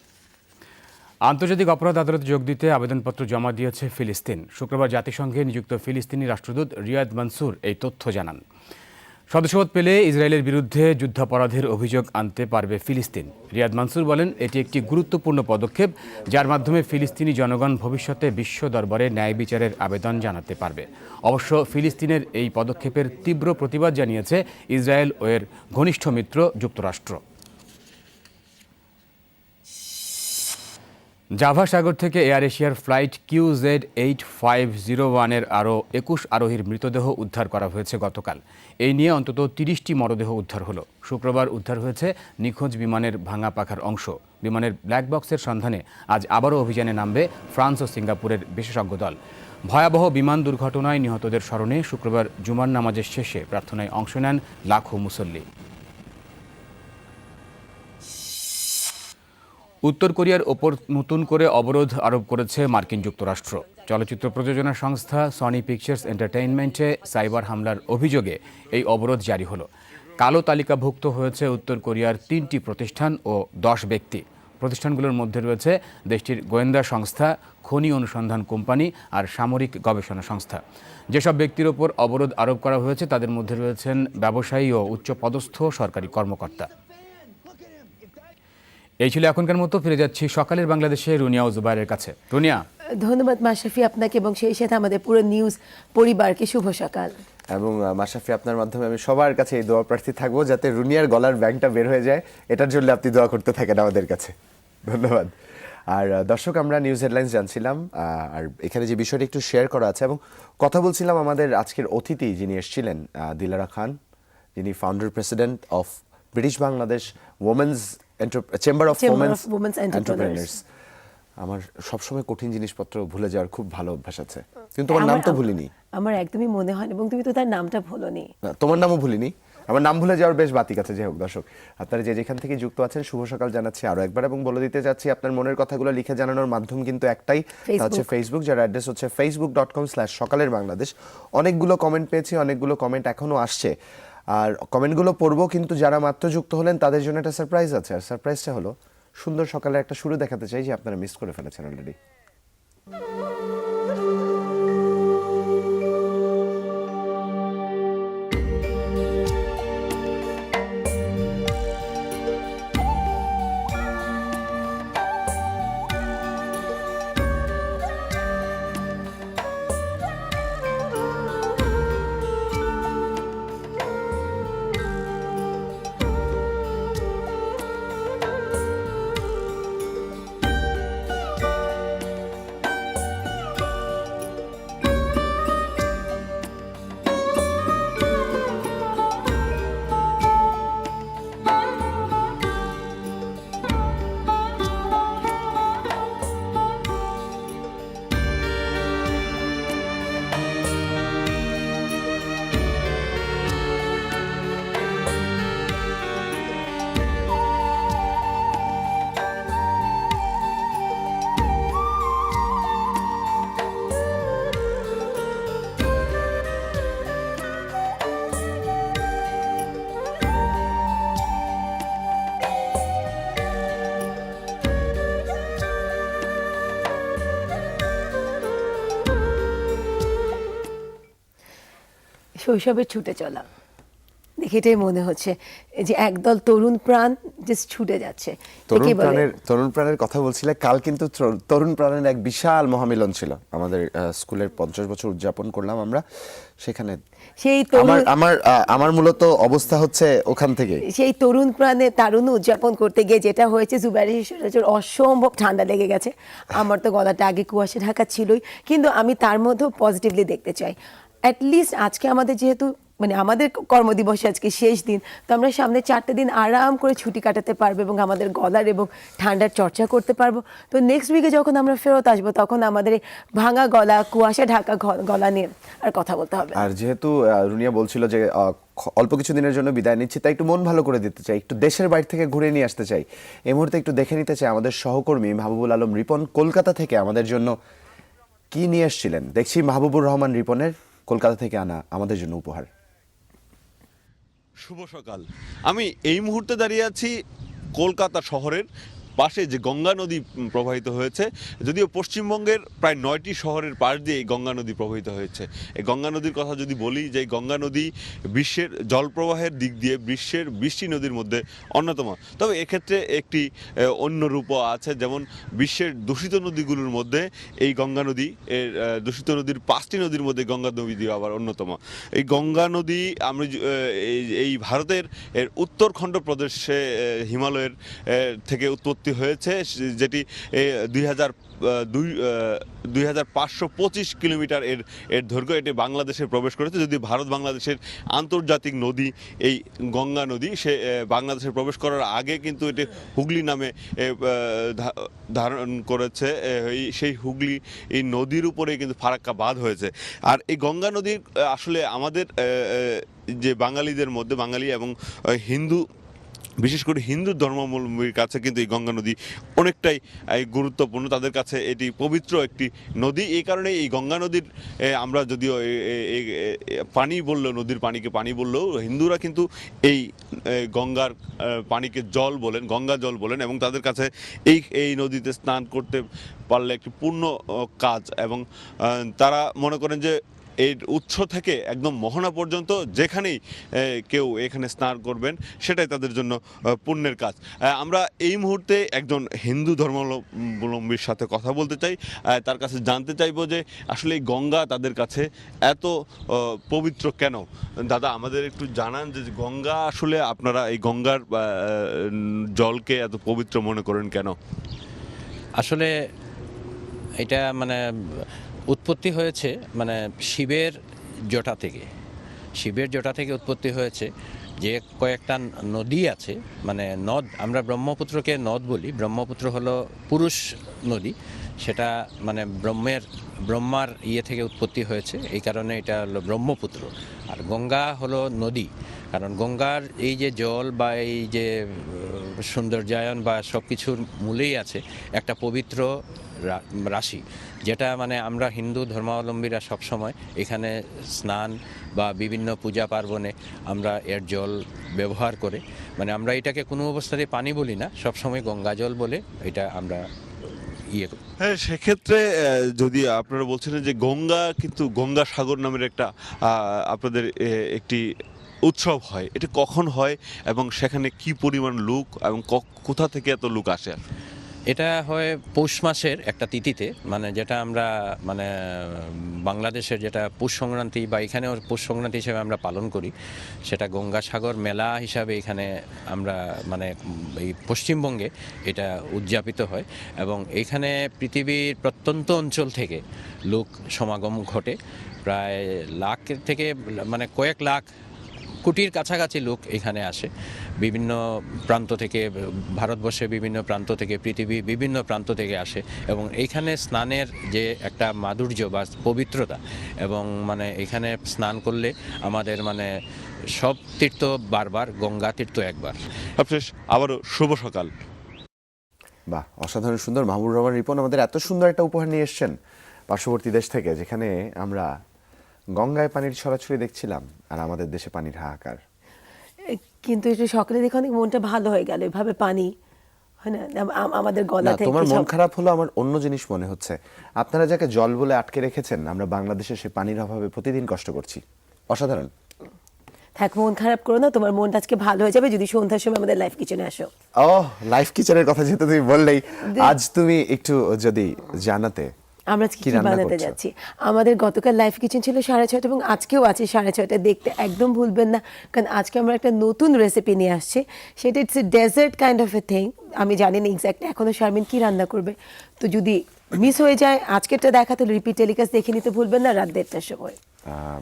আন্তর্জাতিক অপরাধ আদালতে যোগ দিতে আবেদনপত্র জমা দিয়েছে ফিলিস্তিন। শুক্রবার জাতিসংঘে নিযুক্ত ফিলিস্তিনি রাষ্ট্রদূত রিয়াদ মানসুর এই তথ্য জানান। সদস্যপদ পেলে ইসরায়েলের বিরুদ্ধে যুদ্ধাপরাধের অভিযোগ আনতে পারবে ফিলিস্তিন। রিয়াদ মানসুর বলেন, এটি একটি গুরুত্বপূর্ণ পদক্ষেপ, যার মাধ্যমে ফিলিস্তিনি জনগণ ভবিষ্যতে বিশ্ব দরবারে ন্যায় বিচারের আবেদন জানাতে পারবে। অবশ্য ফিলিস্তিনের এই পদক্ষেপের তীব্র প্রতিবাদ জানিয়েছে ইসরায়েল ও এর ঘনিষ্ঠ মিত্র যুক্তরাষ্ট্র। জাভা সাগর থেকে এয়ার এশিয়ার ফ্লাইট QZ8501-এর আরও 21 আরোহীর মৃতদেহ উদ্ধার করা হয়েছে গতকাল। এই নিয়ে অন্তত 30টি মরদেহ উদ্ধার হলো। শুক্রবার উদ্ধার হয়েছে নিখোঁজ বিমানের ভাঙা পাখার অংশ। বিমানের ব্ল্যাক বক্সের সন্ধানে আজ আবারও অভিযানে নামবে ফ্রান্স ও সিঙ্গাপুরের বিশেষজ্ঞ দল। ভয়াবহ বিমান দুর্ঘটনায় নিহতদের স্মরণে শুক্রবার জুমার নামাজের শেষে প্রার্থনায় অংশ নেন লাখো মুসল্লি। উত্তর কোরিয়ার ওপর নতুন করে অবরোধ আরোপ করেছে মার্কিন যুক্তরাষ্ট্র। চলচ্চিত্র প্রযোজনা সংস্থা সনি পিকচার্স এন্টারটেইনমেন্টে সাইবার হামলার অভিযোগে এই অবরোধ জারি হলো। কালো তালিকাভুক্ত হয়েছে উত্তর কোরিয়ার 3টি প্রতিষ্ঠান ও 10 ব্যক্তি। প্রতিষ্ঠানগুলোর মধ্যে রয়েছে দেশটির গোয়েন্দা সংস্থা, খনি অনুসন্ধান কোম্পানি আর সামরিক গবেষণা সংস্থা। যেসব ব্যক্তির ওপর অবরোধ আরোপ করা হয়েছে তাদের মধ্যে রয়েছেন ব্যবসায়ী ও উচ্চপদস্থ সরকারি কর্মকর্তা। এই ছিল এখনকার মতো। ফিরে যাচ্ছি সকালের বাংলাদেশে রুনিয়া ও জুবাইরের কাছে। রুনিয়া। ধন্যবাদ মাশরাফি আপনাকে, এবং সেই সাথে আমাদের পুরো নিউজ পরিবারকে শুভ সকাল। এবং মাশরাফি, আপনার মাধ্যমে আমি সবার কাছে এই দোয়া প্রার্থী থাকবো যাতে রুনিয়ার গলার ব্যাংকটা বের হয়ে যায়, এটার জন্য আপনি দোয়া করতে থাকেন আমাদের কাছে। ধন্যবাদ। আর দর্শক, আমরা নিউজ হেডলাইন্স জানছিলাম, আর এখানে যে বিষয়টা একটু শেয়ার করা আছে এবং কথা বলছিলাম আমাদের আজকের অতিথি যিনি এসেছিলেন, দিলারা খান, যিনি founder president of British Bangladesh women's chamber of women's entrepreneurs. আমার সবসময় কঠিন জিনিসপত্র ভুলে যাওয়ার খুব ভালো অভ্যাস আছে, কিন্তু তোমার নাম তো ভুলিনি। আমার একদমই মনে হয়, এবং তুমি তো তার নামটা ভুলোনি। তোমার নামও ভুলিনি, আমার নাম ভুলে যাওয়ার বেশ বাতিক আছে। যাই হোক দর্শক, আপনারা যে যেখান থেকে যুক্ত আছেন, শুভ সকাল জানাচ্ছি আরো একবার, এবং বলে দিতে চাচ্ছি আপনার মনের কথাগুলো লিখে জানানোর মাধ্যম কিন্তু একটাই, তা হচ্ছে ফেসবুক, যার অ্যাড্রেস হচ্ছে facebook.com/সকালের বাংলাদেশ। অনেকগুলো কমেন্ট পেয়েছি, অনেকগুলো কমেন্ট এখনো আসছে, আর কমেন্টগুলো পড়বো, কিন্তু যারা মাত্র যুক্ত হলেন তাদের জন্য একটা সারপ্রাইজ আছে। আর সারপ্রাইজটা হলো, সুন্দর সকালের একটা শুরু দেখাতে চাই যে আপনারা মিস করে ফেলেছেন অলরেডি। শৈশবের ছুটে চলা দেখে এটাই মনে হচ্ছে যে একদল তরুণ প্রাণ জাস্ট ছুটে যাচ্ছে। তরুণ প্রাণের কথা বলছিলে, কাল কিন্তু তরুণ প্রাণের এক বিশাল মহামিলন ছিল। আমাদের স্কুলের 50 বছর উদযাপন করলাম আমরা সেখানে। সেই আমার মূলত অবস্থা হচ্ছে ওখান থেকে, সেই তরুণ প্রাণে তারুণ্য উদযাপন করতে গিয়ে যেটা হয়েছে, জুবাইরের অসম্ভব ঠান্ডা লেগে গেছে। আমার তো গলাটা আগে কুয়াশা ঢাকা ছিলই, কিন্তু আমি তার মধ্যেও পজিটিভলি দেখতে চাই। অ্যাটলিস্ট আজকে আমাদের যেহেতু মানে আমাদের কর্মদিবস আজকে শেষ দিন, তো আমরা সামনে 4টে দিন আরাম করে ছুটি কাটাতে পারবো এবং আমাদের গলার এবং ঠান্ডার চর্চা করতে পারবো। তো নেক্সট উইকে যখন আমরা ফেরত আসবো তখন আমাদের এই ভাঙা গলা, কুয়াশা ঢাকা গলা নিয়ে আর কথা বলতে হবে। আর যেহেতু রুনিয়া বলছিল যে অল্প কিছু দিনের জন্য বিদায় নিচ্ছি, তাই একটু মন ভালো করে দিতে চাই, একটু দেশের বাইরে থেকে ঘুরে নিয়ে আসতে চাই। এই মুহূর্তে একটু দেখে নিতে চাই আমাদের সহকর্মী মাহবুবুল আলম রিপন কলকাতা থেকে আমাদের জন্য কি নিয়ে এসেছিলেন। দেখছি মাহবুবুর রহমান রিপনের কলকাতা থেকে আনা আমাদের জন্য উপহার। শুভ সকাল। আমি এই মুহূর্তে দাঁড়িয়ে আছি কলকাতা শহরের পাশে যে গঙ্গা নদী প্রবাহিত হয়েছে। যদিও পশ্চিমবঙ্গের প্রায় 9টি শহরের পাশ দিয়ে এই গঙ্গা নদী প্রবাহিত হয়েছে। এই গঙ্গা নদীর কথা যদি বলি, যে এই গঙ্গা নদী বিশ্বের জলপ্রবাহের দিক দিয়ে বিশ্বের 20টি নদীর মধ্যে অন্যতম। তবে এক্ষেত্রে একটি অন্য রূপও আছে, যেমন বিশ্বের দূষিত নদীগুলোর মধ্যে এই গঙ্গা নদী, এর দূষিত নদীর 5টি নদীর মধ্যে গঙ্গা নদী আবার অন্যতম। এই গঙ্গা নদী আমরা এই ভারতের এর উত্তরখণ্ড প্রদেশে হিমালয়ের থেকে উৎপত্তি হয়েছে, যেটি 2525 কিলোমিটার এর দৈর্ঘ্য। এটি বাংলাদেশে প্রবেশ করেছে। যদি ভারত বাংলাদেশের আন্তর্জাতিক নদী এই গঙ্গা নদী, সে বাংলাদেশে প্রবেশ করার আগে কিন্তু এটি হুগলি নামে ধারণ করেছে। সেই হুগলি এই নদীর উপরে কিন্তু ফারাক্কা বাঁধ হয়েছে। আর এই গঙ্গা নদী আসলে আমাদের যে বাঙালিদের মধ্যে, বাঙালি এবং হিন্দু, বিশেষ করে হিন্দু ধর্মাবলম্বীর কাছে কিন্তু এই গঙ্গা নদী অনেকটাই গুরুত্বপূর্ণ। তাদের কাছে এটি পবিত্র একটি নদী। এই কারণে এই গঙ্গা নদীর আমরা যদিও পানি বললেও, নদীর পানিকে পানি বললেও, হিন্দুরা কিন্তু এই গঙ্গার পানিকে জল বলেন, গঙ্গা জল বলেন, এবং তাদের কাছে এই নদীতে স্নান করতে পারলে একটি পূর্ণ কাজ। এবং তারা মনে করেন যে এর উৎস থেকে একদম মোহনা পর্যন্ত যেখানেই কেউ এখানে স্নান করবেন সেটাই তাদের জন্য পুণ্যের কাজ। আমরা এই মুহূর্তে একজন হিন্দু ধর্মাবলম্বীর সাথে কথা বলতে চাই, তার কাছে জানতে চাইবো যে আসলে এই গঙ্গা তাদের কাছে এত পবিত্র কেন। দাদা, আমাদের একটু জানান যে গঙ্গা, আসলে আপনারা এই গঙ্গার জলকে এত পবিত্র মনে করেন কেন? আসলে এটা মানে উৎপত্তি হয়েছে মানে শিবের জটা থেকে উৎপত্তি হয়েছে। যে কয়েকটা নদী আছে, মানে নদ, আমরা ব্রহ্মপুত্রকে নদ বলি। ব্রহ্মপুত্র হলো পুরুষ নদী, সেটা মানে ব্রহ্মার থেকে উৎপত্তি হয়েছে, এই কারণে এটা হলো ব্রহ্মপুত্র। আর গঙ্গা হলো নদী, কারণ গঙ্গার এই যে জল বা এই যে সৌন্দর্যায়ন বা সব কিছুর মূলেই আছে একটা পবিত্র রাশি, যেটা মানে আমরা হিন্দু ধর্মাবলম্বীরা সবসময় এখানে স্নান বা বিভিন্ন পূজা পার্বণে আমরা এর জল ব্যবহার করে, মানে আমরা এটাকে কোনো অবস্থাতেই পানি বলি না, সবসময় গঙ্গা জল বলে এটা আমরা করি। হ্যাঁ, সেক্ষেত্রে যদি আপনারা বলছিলেন যে গঙ্গা কিন্তু গঙ্গা সাগর নামের একটা আপনাদের একটি উৎসব হয়, এটা কখন হয় এবং সেখানে কি পরিমাণ লোক এবং কোথা থেকে এত লোক আসে? এটা হয় পৌষ মাসের একটা তিথিতে, মানে যেটা আমরা মানে বাংলাদেশের যেটা পৌষ সংক্রান্তি বা এখানেও পৌষ সংক্রান্তি হিসেবে আমরা পালন করি, সেটা গঙ্গাসাগর মেলা হিসাবে এখানে আমরা মানে এই পশ্চিমবঙ্গে এটা উদযাপিত হয়। এবং এখানে পৃথিবীর প্রত্যন্ত অঞ্চল থেকে লোক সমাগম ঘটে, প্রায় লাখ থেকে মানে কয়েক লাখ কোটির কাছাকাছি লোক এখানে আসে বিভিন্ন প্রান্ত থেকে, ভারতবর্ষের বিভিন্ন প্রান্ত থেকে, পৃথিবীর বিভিন্ন প্রান্ত থেকে আসে। এবং এইখানে স্নানের যে একটা মাধুর্য বা পবিত্রতা, এবং মানে এখানে স্নান করলে আমাদের মানে সব তীর্থ বারবার, গঙ্গা তীর্থ একবার। আবারও শুভ সকাল। বাহ, অসাধারণ সুন্দর। মাহবুবুর রহমান রিপন আমাদের এত সুন্দর একটা উপহার নিয়ে এসেছেন পার্শ্ববর্তী দেশ থেকে, যেখানে আমরা গঙ্গায় পানির ছড়াছড়ি দেখছিলাম আর আমাদের দেশে পানির হাহাকার। কিন্তু এটা সকালে দেখে অনেক মনটা ভালো হয়ে গেল, এভাবে পানি হয় না আমাদের গলা থেকে। তোমার মন খারাপ হলো, আমার অন্য জিনিস মনে হচ্ছে। আপনারা যাকে জল বলে আটকে রেখেছেন, আমরা বাংলাদেশে সেই পানির অভাবে প্রতিদিন কষ্ট করছি। অসাধারণ। থাক, মন খারাপ করো না, তোমার মনটা আজকে ভালো হয়ে যাবে যদি সন্ধ্যার সময় আমাদের লাইভ কিচেনে আসো। লাইভ কিচেনের কথা যেহেতু তুমি বললেই, আজ তুমি একটু যদি জানাতে আমরা কি বানাতে যাচ্ছি। আমাদের গতকাল লাইভ কিচেন ছিল 6:30 এবং আজকেও আছে 6:30, দেখতে একদম ভুলবেন না, কারণ আজকে আমরা একটা নতুন রেসিপি নিয়ে আসছি। সেটা it's a desert kind of a thing. আমি জানি না এক্স্যাক্ট এখনো শারমিন কি রান্না করবে, তো যদি মিস হয়ে যায় আজকেরটা দেখা, তাহলে রিপিট টেলিকাস্ট দেখে নিতে ভুলবেন না রাত 1:30টার সময়।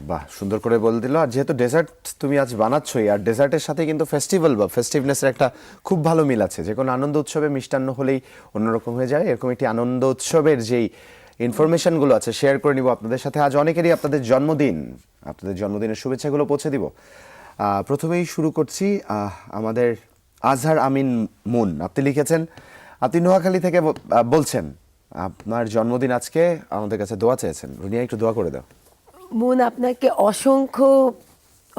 বাহ, সুন্দর করে বলে দিল। আর যেহেতু ডেজার্ট তুমি আজ বানাচ্ছই, আর ডেজার্টের সাথে কিন্তু ফেস্টিভ্যাল বা ফেস্টিভনেসের একটা খুব ভালো মিল আছে। যে কোনো আনন্দ উৎসবে মিষ্টান্ন হলেই অন্যরকম হয়ে যায়। এরকম একটি আনন্দ উৎসবের যেই ইনফরমেশনগুলো আছে শেয়ার করে নিব আপনাদের সাথে। আজ অনেকেরই আপনাদের জন্মদিন, আপনাদের জন্মদিনের শুভেচ্ছাগুলো পৌঁছে দিব। প্রথমেই শুরু করছি আমাদের আজহার আমিন মুন, আপনি লিখেছেন, আপনি নোয়াখালী থেকে বলছেন আপনার জন্মদিন আজকে, আমাদের কাছে দোয়া চেয়েছেন। রুনিয়া একটু দোয়া করে দাও। মন, আপনাকে অসংখ্য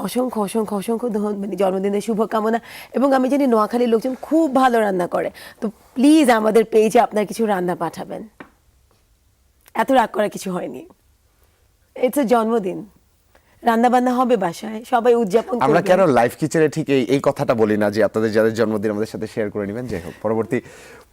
অসংখ্য অসংখ্য অসংখ্য মানে জন্মদিনের শুভকামনা। এবং আমি জানি নোয়াখালীর লোকজন খুব ভালো রান্না করে, তো প্লিজ আমাদের পেজে আপনার কিছু রান্না পাঠাবেন। এত রাগ করা কিছু হয়নি, ইটস এ জন্মদিন, রান্না বান্না হবে বাসায়, সবাই উদযাপন আমরা করবে। কেন লাইভ কিচেনে ঠিক এই কথাটা বলি না যে আপনাদের যাদের জন্মদিন আমাদের সাথে শেয়ার করে নেবেন। যাই হোক,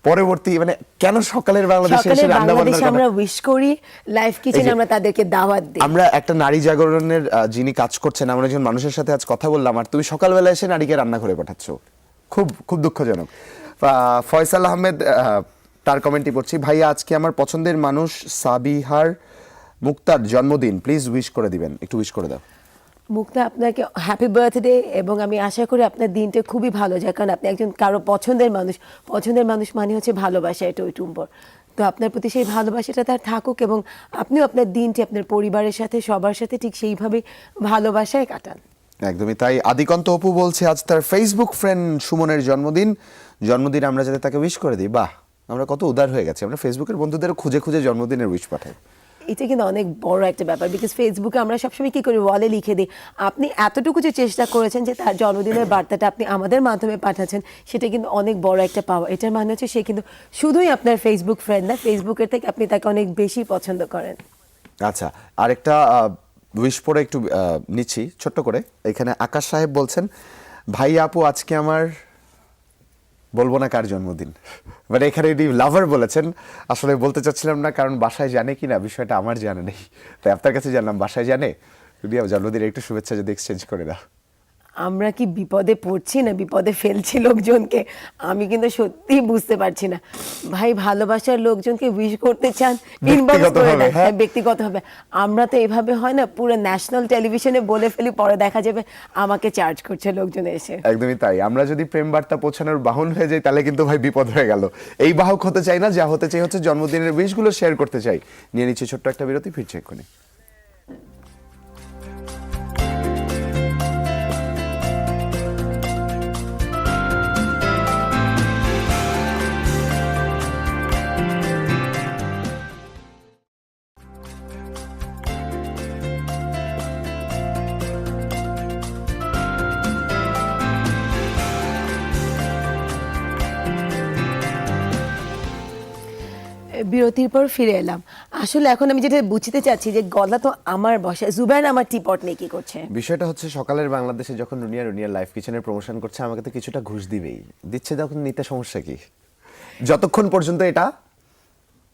পরবর্তী মানে কেন সকালের বাংলাদেশে এসে রান্না বান্নার আমরা উইশ করি, লাইভ কিচেনে আমরা তাদেরকে দাওয়াত দিই। আমরা একটা নারী জাগরণের যিনি কাজ করছেন, আমরা একজন মানুষের সাথে আজ কথা বললাম, আর তুমি সকালবেলা এসে নারীকে রান্না করে পাঠাচ্ছ, খুব খুব দুঃখজনক। ফয়সাল আহমেদ তার কমেন্টই পড়ছি, ভাইয়া আজকে আমার পছন্দের মানুষ সাবিহার মুক্তার জন্মদিন, প্লিজ উইশ করে দিবেন, একটু উইশ করে দাও। মুক্তা, আপনাকে হ্যাপি বার্থডে, এবং আমি আশা করি আপনার দিনটা খুবই ভালো যায়, কারণ আপনি একজন কারো পছন্দের মানুষ মানে হচ্ছে ভালোবাসা, এটা ওই টুম্বর। তো আপনার প্রতি সেই ভালোবাসাটা তার থাকুক, এবং আপনিও আপনার দিনটি আপনার পরিবারের সাথে সবার সাথে ঠিক সেইভাবে ভালোবাসায় কাটান। একদমই তাই। আদিকান্ত অপু বলছে আজ তার ফেসবুক ফ্রেন্ড সুমনের জন্মদিন আমরা যাতে তাকে উইশ করে দিই। বাহ, আমরা কত উদার হয়ে গেছি, আমরা ফেসবুকের বন্ধুদেরও খুঁজে খুঁজে জন্মদিনের উইশ পাঠাই। এটা কিন্তু অনেক বড় একটা ব্যাপার, বিকজ ফেসবুকে আমরা সবসময় কি করি, ওয়ালে লিখে দিই। আপনি এতটুকু যে চেষ্টা করেছেন যে তার জন্মদিনের বার্তাটা আপনি আমাদের মাধ্যমে পাঠাচ্ছেন, সেটা কিন্তু অনেক বড় একটা পাওয়া। এটার মানে হচ্ছে সে কিন্তু শুধুই আপনার ফেসবুক ফ্রেন্ড না, ফেসবুকের থেকে আপনি তাকে অনেক বেশি পছন্দ করেন। আচ্ছা, আরেকটা উইশ পরে একটু নিচ্ছি ছোট্ট করে। এখানে আকাশ সাহেব বলছেন, ভাই আপু আজকে আমার, বলবো না কার জন্মদিন, মানে এখানে লাভার বলেছেন, আসলে বলতে চাচ্ছিলাম না, কারণ বাসায় জানে কি না বিষয়টা আমার জানা নেই, তাই আপনার কাছে জানলাম বাসায় জানে। যদি জন্মদিনের একটু শুভেচ্ছা যদি এক্সচেঞ্জ করে দাও। আমরা কি বিপদে পড়ছি না বিপদে ফেলছি লোকজনকে, আমি কিন্তু সত্যি বুঝতে পারছি না। ভাই, ভালোবাসার লোকজনকে উইশ করতে চান, ইনবক্স করে দেন, ব্যক্তিগতভাবে। আমরা তো এভাবে হয় না, পুরো ন্যাশনাল টেলিভিশনে বলে ফেলি, পরে দেখা যাবে আমাকে চার্জ করছে লোকজন এসে। একদমই তাই। আমরা যদি প্রেম বার্তা পৌঁছানোর বাহন হয়ে যাই, তাহলে কিন্তু ভাই বিপদ হয়ে গেল। এই বাহক হতে চাই না, যা হতে চাই হচ্ছে জন্মদিনের উইশগুলো শেয়ার করতে চাই। নিয়ে নিচ্ছি ছোট্ট একটা বিরতি, ফিরছি এক্ষুনি। বিরতির পর ফিরে এলাম। আসলে এখন আমি যেটা বুঝতে চাচ্ছি যে গলা তো আমার বসে, জুবাইর আমার টিপট নিয়ে কি করছে। বিষয়টা হচ্ছে সকালের বাংলাদেশে যখন রুনিয়া লাইভ কিচেনের প্রমোশন করছে, আমাকে তো কিছুটা ঘুষ দিবেই, দিচ্ছে, তখন নিতে সমস্যা কি, যতক্ষণ পর্যন্ত এটা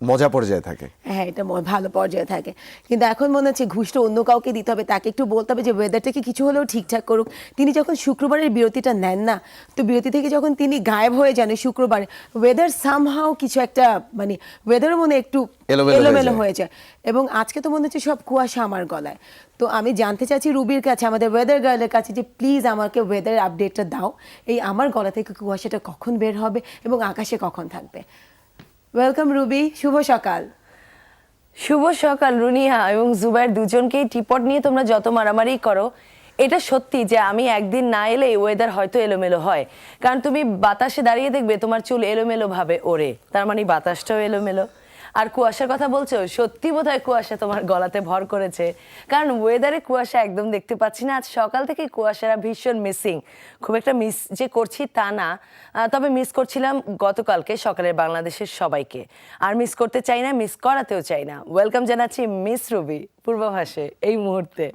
মজা পর্যায়ে থাকে। হ্যাঁ, এটা ভালো পর্যায়ে থাকে, কিন্তু এখন মনে হচ্ছে ঘুষটা অন্য কাউকে দিতে হবে, তাকে একটু বলতে হবে যে ওয়েদারটাকে কিছু হলেও ঠিকঠাক করুক। তিনি যখন শুক্রবারের বিরতিটা নেন না, তো বিরতি থেকে যখন তিনি গায়েব হয়ে যান শুক্রবারে, ওয়েদার সামহাও কিছু একটা, মানে ওয়েদারও মনে একটু এলোমেলো হয়ে যায়। এবং আজকে তো মনে হচ্ছে সব কুয়াশা আমার গলায়। তো আমি জানতে চাচ্ছি রুবির কাছে, আমাদের ওয়েদার গার্লের কাছে, যে প্লিজ আমাকে ওয়েদার আপডেটটা দাও, এই আমার গলা থেকে কুয়াশাটা কখন বের হবে এবং আকাশে কখন থাকবে। ওয়েলকাম রুবি, শুভ সকাল। শুভ সকাল রুনিয়া এবং জুবাইর, দুজনকেই টিপট নিয়ে তোমরা যত মারামারি করো, এটা সত্যি যে আমি একদিন না এলে ওয়েদার হয়তো এলোমেলো হয়। কারণ তুমি বাতাসে দাঁড়িয়ে দেখবে তোমার চুল এলোমেলো ভাবে ওড়ে, তার মানে বাতাসটাও এলোমেলো। আর কুয়াশার কথা বলছো, সত্যি বোধহয় কুয়াশা তোমার গলাতে ভর করেছে, কারণ ওয়েদারে কুয়াশা একদম দেখতে পাচ্ছি না। আজ সকাল থেকে কুয়াশারা ভীষণ মিসিং। খুব একটা মিস যে করছি তা না, তবে মিস করছিলাম গতকালকে সকালের বাংলাদেশের সবাইকে, আর মিস করতে চাই না, মিস করাতেও চাই না। ওয়েলকাম জানাচ্ছি মিস রুবি পূর্বাভাসে এই মুহূর্তে।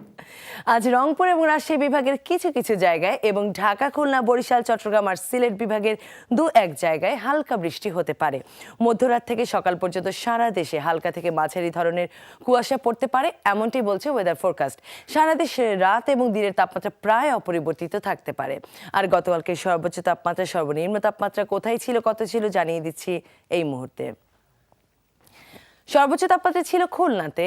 আজ রংপুর এবং রাজশাহী বিভাগের কিছু কিছু জায়গায় এবং ঢাকা, খুলনা, বরিশাল, চট্টগ্রাম আর সিলেট বিভাগের 2-1 জায়গায় হালকা বৃষ্টি হতে পারে। মধ্যরাত থেকে সকাল পর্যন্ত সারা দেশে হালকা থেকে মাঝারি ধরনের কুয়াশা পড়তে পারে, এমনটি বলছে ওয়েদার ফোরকাস্ট। সারা দেশে রাত এবং দিনের তাপমাত্রা প্রায় অপরিবর্তিত থাকতে পারে। আর গতকালকে সর্বোচ্চ তাপমাত্রা, সর্বনিম্ন তাপমাত্রা কোথায় ছিল, কত ছিল জানিয়ে দিচ্ছি এই মুহূর্তে। সর্বোচ্চ তাপমাত্রা ছিল খুলনাতে,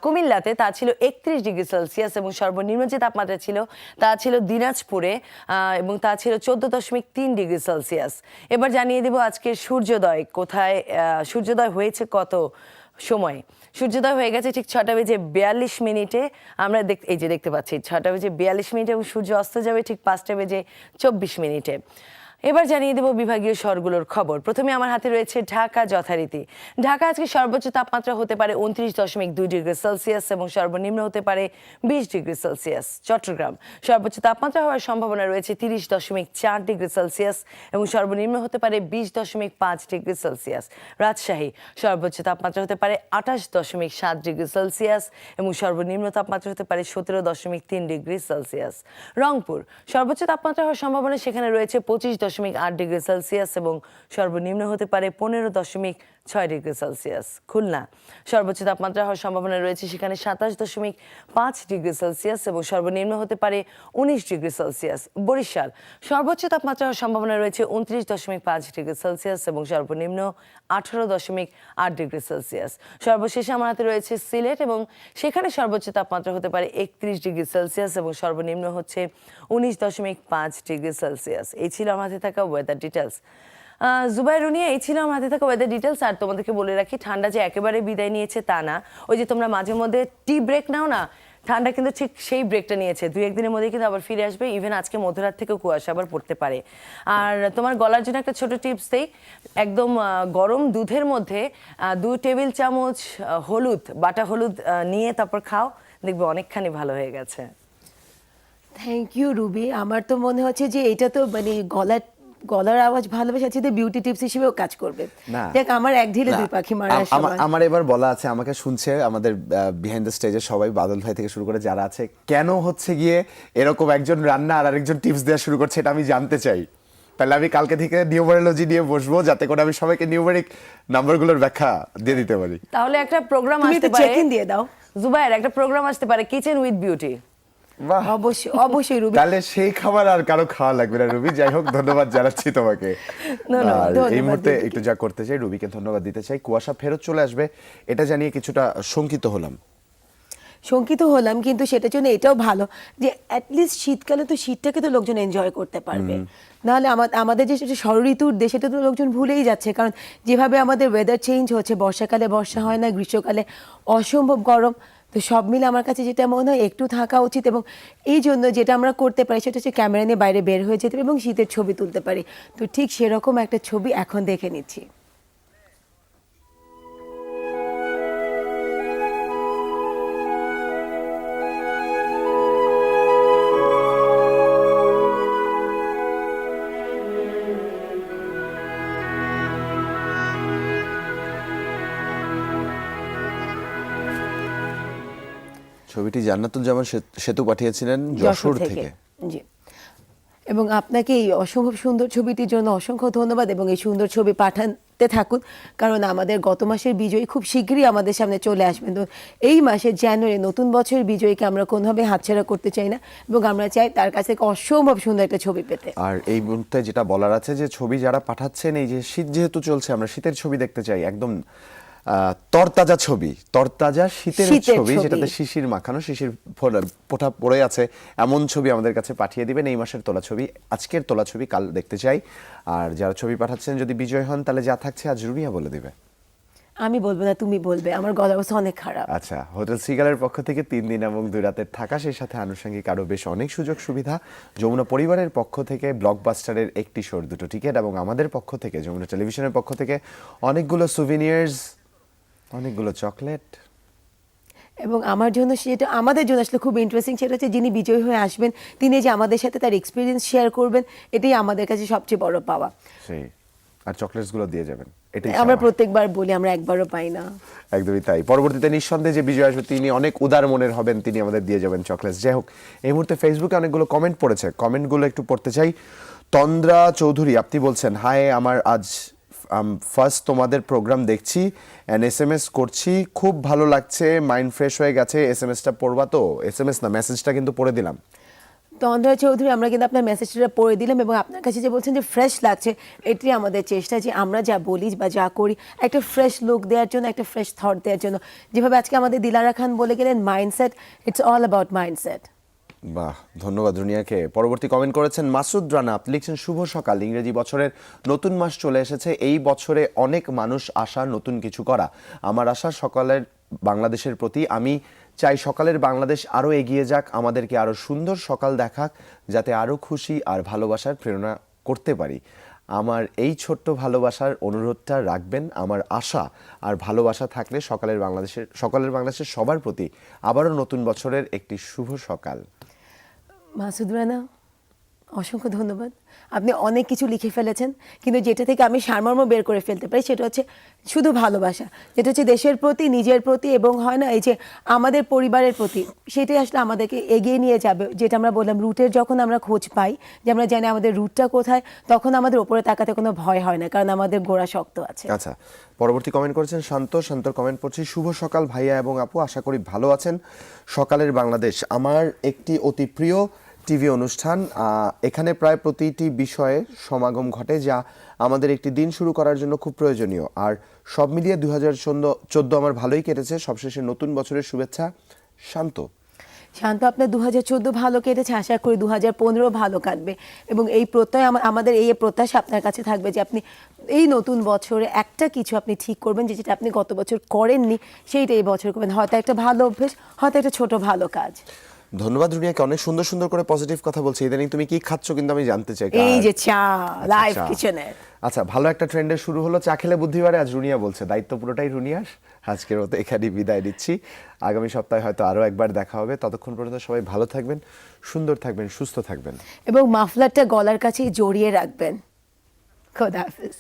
কুমিল্লাতে তা ছিল 31 ডিগ্রি সেলসিয়াস এবং সর্বনিম্ন যে তাপমাত্রা ছিল তা ছিল দিনাজপুরে এবং তা ছিল 14.3 ডিগ্রি সেলসিয়াস। এবার জানিয়ে দেব আজকে সূর্যোদয় কোথায়, সূর্যোদয় হয়েছে কত সময়। সূর্যোদয় হয়ে গেছে ঠিক 6:42 আমরা এই যে দেখতে পাচ্ছি 6:42 এবং সূর্য অস্ত যাবে ঠিক 5:24। এবার জানিয়ে দেব বিভাগীয় শহরগুলোর খবর। প্রথমে আমার হাতে রয়েছে ঢাকা যথারীতি। ঢাকা আজকে সর্বোচ্চ তাপমাত্রা হতে পারে 29.2 ডিগ্রি সেলসিয়াস এবং সর্বনিম্ন হতে পারে 20 ডিগ্রি সেলসিয়াস। চট্টগ্রাম সর্বোচ্চ তাপমাত্রা হওয়ার সম্ভাবনা রয়েছে 30.4 ডিগ্রি সেলসিয়াস এবং সর্বনিম্ন হতে পারে 20.5 ডিগ্রি সেলসিয়াস। রাজশাহী সর্বোচ্চ তাপমাত্রা হতে পারে 28.7 ডিগ্রি সেলসিয়াস এবং সর্বনিম্ন তাপমাত্রা হতে পারে 17.3 ডিগ্রি সেলসিয়াস। রংপুর সর্বোচ্চ তাপমাত্রা হওয়ার সম্ভাবনা সেখানে রয়েছে 25.8 ডিগ্রি সেলসিয়াস এবং সর্বনিম্ন হতে পারে 15.6 ডিগ্রি সেলসিয়াস। খুলনা সর্বোচ্চ তাপমাত্রা হওয়ার সম্ভাবনা রয়েছে সেখানে 27.5 ডিগ্রি সেলসিয়াস এবং সর্বনিম্ন হতে পারে 19 ডিগ্রি সেলসিয়াস। বরিশাল সর্বোচ্চ তাপমাত্রা হওয়ার সম্ভাবনা রয়েছে 29.5 ডিগ্রি সেলসিয়াস এবং সর্বনিম্ন 18.8 ডিগ্রি সেলসিয়াস। সর্বশেষে আমার হাতে রয়েছে সিলেট এবং সেখানে সর্বোচ্চ তাপমাত্রা হতে পারে 31 ডিগ্রি সেলসিয়াস এবং সর্বনিম্ন হচ্ছে 19.5 ডিগ্রি সেলসিয়াস। এই ছিল আমার হাতে থাকা ওয়েদার ডিটেলস। জুবাই রুনিয়া, এই ছিল আমার হাতে থাকা ওয়েদার ডিটেলস। আর তোমাদেরকে বলে রাখি ঠান্ডা যে একেবারে বিদায় নিয়েছে তা না, ওই যে তোমরা মাঝে মধ্যে টি ব্রেক নাও না, ঠান্ডা কিন্তু ঠিক সেই ব্রেকটা নিয়েছে। 2-1 দিনের মধ্যে কিন্তু আবার ফিরে আসবে। ইভেন আজকে মধ্যরাত থেকে কুয়াশা আবার পড়তে পারে। আর তোমার গলার জন্য একটা ছোট টিপস দেই, একদম গরম দুধের মধ্যে 2 টেবিল চামচ হলুদ, বাটা হলুদ নিয়ে তারপর খাও, দেখবে অনেকখানি ভালো হয়ে গেছে। Thank you Ruby. আমার তো মনে হচ্ছে যে এটা তো মানে গলার আওয়াজ ভালোবাসা আছে, বিউটি টিপস হিসেবেও কাজ করবে। দেখ আমার এক ঢিলে দুই পাখি মারা। আমার এবার বলা আছে, আমাকে শুনছে আমাদের বিহাইন্ড দ্য স্টেজে সবাই, বাদল ভাই থেকে শুরু করে যারা আছে, কেন হচ্ছে গিয়ে এরকম একজন রান্না আর আরেকজন টিপস দেওয়া শুরু করছে, এটা আমি জানতে চাই। তাহলে আমি কালকে থেকে নিউমারোলজি নিয়ে বসবো, যাতে করে আমি সবাইকে নিউমেরিক নাম্বারগুলোর ব্যাখ্যা দিয়ে দিতে পারি। তাহলে একটা প্রোগ্রাম আসতে পারে, চেক ইন দিয়ে দাও জুবাইর, একটা প্রোগ্রাম আসতে পারে কিচেন উইথ বিউটি। অবশ্যই অবশ্যই রুবি, তাহলে সেই খাবার আর কারো খাওয়া লাগবে না রুবি। যাই হোক, ধন্যবাদ জানাচ্ছি তোমাকে। এই মুহূর্তে একটু যা করতে চাই, রুবিকে ধন্যবাদ দিতে চাই। কুয়াশা ফেরত চলে আসবে এটা জানিয়ে কিছুটা শঙ্কিত হলাম, কিন্তু সেটার জন্য এটাও ভালো যে অ্যাটলিস্ট শীতকালে তো শীতটাকে তো লোকজন এনজয় করতে পারবে। নাহলে আমাদের যে ষড়ঋতুর দেশ, সেটা তো লোকজন ভুলেই যাচ্ছে। কারণ যেভাবে আমাদের ওয়েদার চেঞ্জ হচ্ছে, বর্ষাকালে বর্ষা হয় না, গ্রীষ্মকালে অসম্ভব গরম, তো সব মিলে আমার কাছে যেটা মনে হয় একটু থাকা উচিত। এবং এই জন্য যেটা আমরা করতে পারি সেটা হচ্ছে ক্যামেরা নিয়ে বাইরে বের হয়ে যেতে এবং শীতের ছবি তুলতে পারি। তো ঠিক সেরকম একটা ছবি এখন দেখে নিচ্ছি। ছবিটি জান্নাতুল জামান সেতু পাঠিয়েছিলেন যশোর থেকে। জি, এবং আপনাকে এই অসম্ভব সুন্দর ছবিটির জন্য অসংখ্য ধন্যবাদ এবং এই সুন্দর ছবি পাঠাতে থাকুন, কারণ আমাদের গত মাসের বিজয়ী খুব শীঘ্রই আমাদের সামনে চলে আসবেন। তো এই মাসে জানুয়ারি নতুন বছরের বিজয়ীকে আমরা কোনোভাবে হাতছাড়া করতে চাই না এবং আমরা চাই তার কাছ থেকে অসম্ভব সুন্দর একটা ছবি পেতে। আর এই মুহূর্তে যেটা বলার আছে যে ছবি যারা পাঠাচ্ছেন, এই যে শীত যেহেতু চলছে, আমরা শীতের ছবি দেখতে চাই, একদম তরতাজা ছবি, তরতাজা শীতের ছবি, যেটাতে শিশির মাখানো, শিশির ফোঁটা পড়ে আছে, এমন ছবি আমাদের কাছে পাঠিয়ে দিবেন। এই মাসের তোলা ছবি, আজকের তোলা ছবি কাল দেখতে চাই। আর যারা ছবি পাঠাচ্ছেন যদি বিজয় হন, তাহলে যা থাকছে আজ রুবিয়া বলে দিবে। আমি বলবো না, তুমি বলবে, আমার গলার অবস্থা অনেক খারাপ। আচ্ছা, হোটেল সিগালের পক্ষ থেকে 3 দিন এবং 2 রাতের থাকা, সেই সাথে আনুষঙ্গিক আরো বেশ অনেক সুযোগ সুবিধা। যমুনা পরিবারের পক্ষ থেকে ব্লকবাস্টারের একটি শোর 2টো টিকিট এবং আমাদের পক্ষ থেকে, যমুনা টেলিভিশনের পক্ষ থেকে অনেকগুলো সুভিনিয়ার্স, অনেকগুলো চকলেট। এবং আমার জন্য সেটা, আমাদের জন্য আসলে খুব ইন্টারেস্টিং সেটা হচ্ছে যিনি বিজয়ী হয়ে আসবেন তিনি যে আমাদের সাথে তার এক্সপিরিয়েন্স শেয়ার করবেন, এটাই আমাদের কাছে সবচেয়ে বড় পাওয়া। সেই, আর চকলেটসগুলো দিয়ে যাবেন, এটাই আমরা প্রত্যেকবার বলি, আমরা একবারও পাই না। একদমই তাই। পরবর্তীতে নিঃসন্দেহে যে বিজয় আসবে তিনি অনেক উদার মনের হবেন, তিনি আমাদের দিয়ে যাবেন চকলেটস। যাই হোক, এই মুহূর্তে ফেসবুকে অনেকগুলো কমেন্ট পড়েছে, কমেন্টগুলো একটু পড়তে চাই। তন্দ্রা চৌধুরী আপনি বলছেন, হাই, আমার আজ ফার্স্ট তোমাদের প্রোগ্রাম দেখছি, SMS করছি, খুব ভালো লাগছে, মাইন্ড ফ্রেশ হয়ে গেছে। SMS টা পড়বা তো? SMS না, মেসেজটা কিন্তু পড়ে দিলাম। তন্দ্রা চৌধুরী, আমরা কিন্তু আপনার মেসেজটা পড়ে দিলাম এবং আপনার কাছে যে বলছেন যে ফ্রেশ লাগছে, এটি আমাদের চেষ্টা যে আমরা যা বলি বা যা করি একটা ফ্রেশ লুক দেওয়ার জন্য, একটা ফ্রেশ থট দেওয়ার জন্য। যেভাবে আজকে আমাদের দিলারা খান বলে গেলেন, mindset, it's all about mindset. বাহ, ধন্যবাদ রুনিয়াকে। পরবর্তী কমেন্ট করেছেন মাসুদ রানা, আপনি লিখছেন শুভ সকাল, ইংরেজি বছরের নতুন মাস চলে এসেছে, এই বছরে অনেক মানুষ আশা নতুন কিছু করা। আমার আশা সকালের বাংলাদেশের প্রতি, আমি চাই সকালের বাংলাদেশ আরও এগিয়ে যাক, আমাদেরকে আরও সুন্দর সকাল দেখাক, যাতে আরও খুশি আর ভালোবাসার প্রেরণা করতে পারি। আমার এই ছোট্ট ভালোবাসার অনুরোধটা রাখবেন। আমার আশা আর ভালোবাসা থাকলে সকালের বাংলাদেশের সবার প্রতি আবারও নতুন বছরের একটি শুভ সকাল। মাসুদ রানা, অসংখ্য ধন্যবাদ। আপনি অনেক কিছু লিখে ফেলেছেন, কিন্তু যেটা থেকে আমি সারমর্ম বের করে ফেলতে পারি সেটা হচ্ছে শুধু ভালোবাসা, যেটা হচ্ছে দেশের প্রতি, নিজের প্রতি, এবং হয় না এই যে আমাদের পরিবারের প্রতি, সেটাই আসলে আমাদেরকে এগিয়ে নিয়ে যাবে। যেটা আমরা বললাম, রুটের যখন আমরা খোঁজ পাই, যে আমরা জানি আমাদের রুটটা কোথায়, তখন আমাদের ওপরে তাকাতে কোনো ভয় হয় না, কারণ আমাদের গোড়া শক্ত আছে। আচ্ছা, পরবর্তী কমেন্ট করেছেন শান্তর কমেন্ট পড়ছি, শুভ সকাল ভাইয়া এবং আপু, আশা করি ভালো আছেন। সকালের বাংলাদেশ আমার একটি অতি প্রিয় টিভি অনুষ্ঠান, এখানে প্রায় প্রতিটি বিষয়ে সমাগম ঘটে যা আমাদের একটি দিন শুরু করার জন্য খুব প্রয়োজনীয়। আর সব মিলিয়ে 2014 আমার ভালোই কেটেছে। সবশেষে নতুন বছরের শুভেচ্ছা, শান্ত। আপনার 2014 ভালো কেটেছে, আশা করি 2015 ভালো কাটবে, এবং এই প্রত্যয় আমাদের এই প্রত্যাশা আপনার কাছে থাকবে যে আপনি এই নতুন বছরে একটা কিছু আপনি ঠিক করবেন, যেটা আপনি গত বছর করেননি সেইটা এই বছর করবেন। হয়তো একটা ভালো অভ্যেস, হয়তো একটা ছোট ভালো কাজ। ধন্যবাদ রুনিয়াকে, অনেক সুন্দর সুন্দর করে পজিটিভ কথা বলছে। ইদানিং তুমি কি খাচ্ছ কিন্তু আমি জানতে চাই। এই যে চা, লাইভ কিচেনে। আচ্ছা, ভালো একটা ট্রেন্ডের শুরু হলো, চা খেলে বুদ্ধিবারে। আজ রুনিয়া বলছে, দায়িত্ব পুরোটাই রুনিয়ার। আজকের মতো এখানেই বিদায় দিচ্ছি। আগামী সপ্তাহে হয়তো আরো একবার দেখা হবে। ততক্ষণ পর্যন্ত সবাই ভালো থাকবেন, সুন্দর থাকবেন, সুস্থ থাকবেন, এবং মাফলারটা গলার কাছেই জড়িয়ে রাখবেন। খোদা হাফেজ।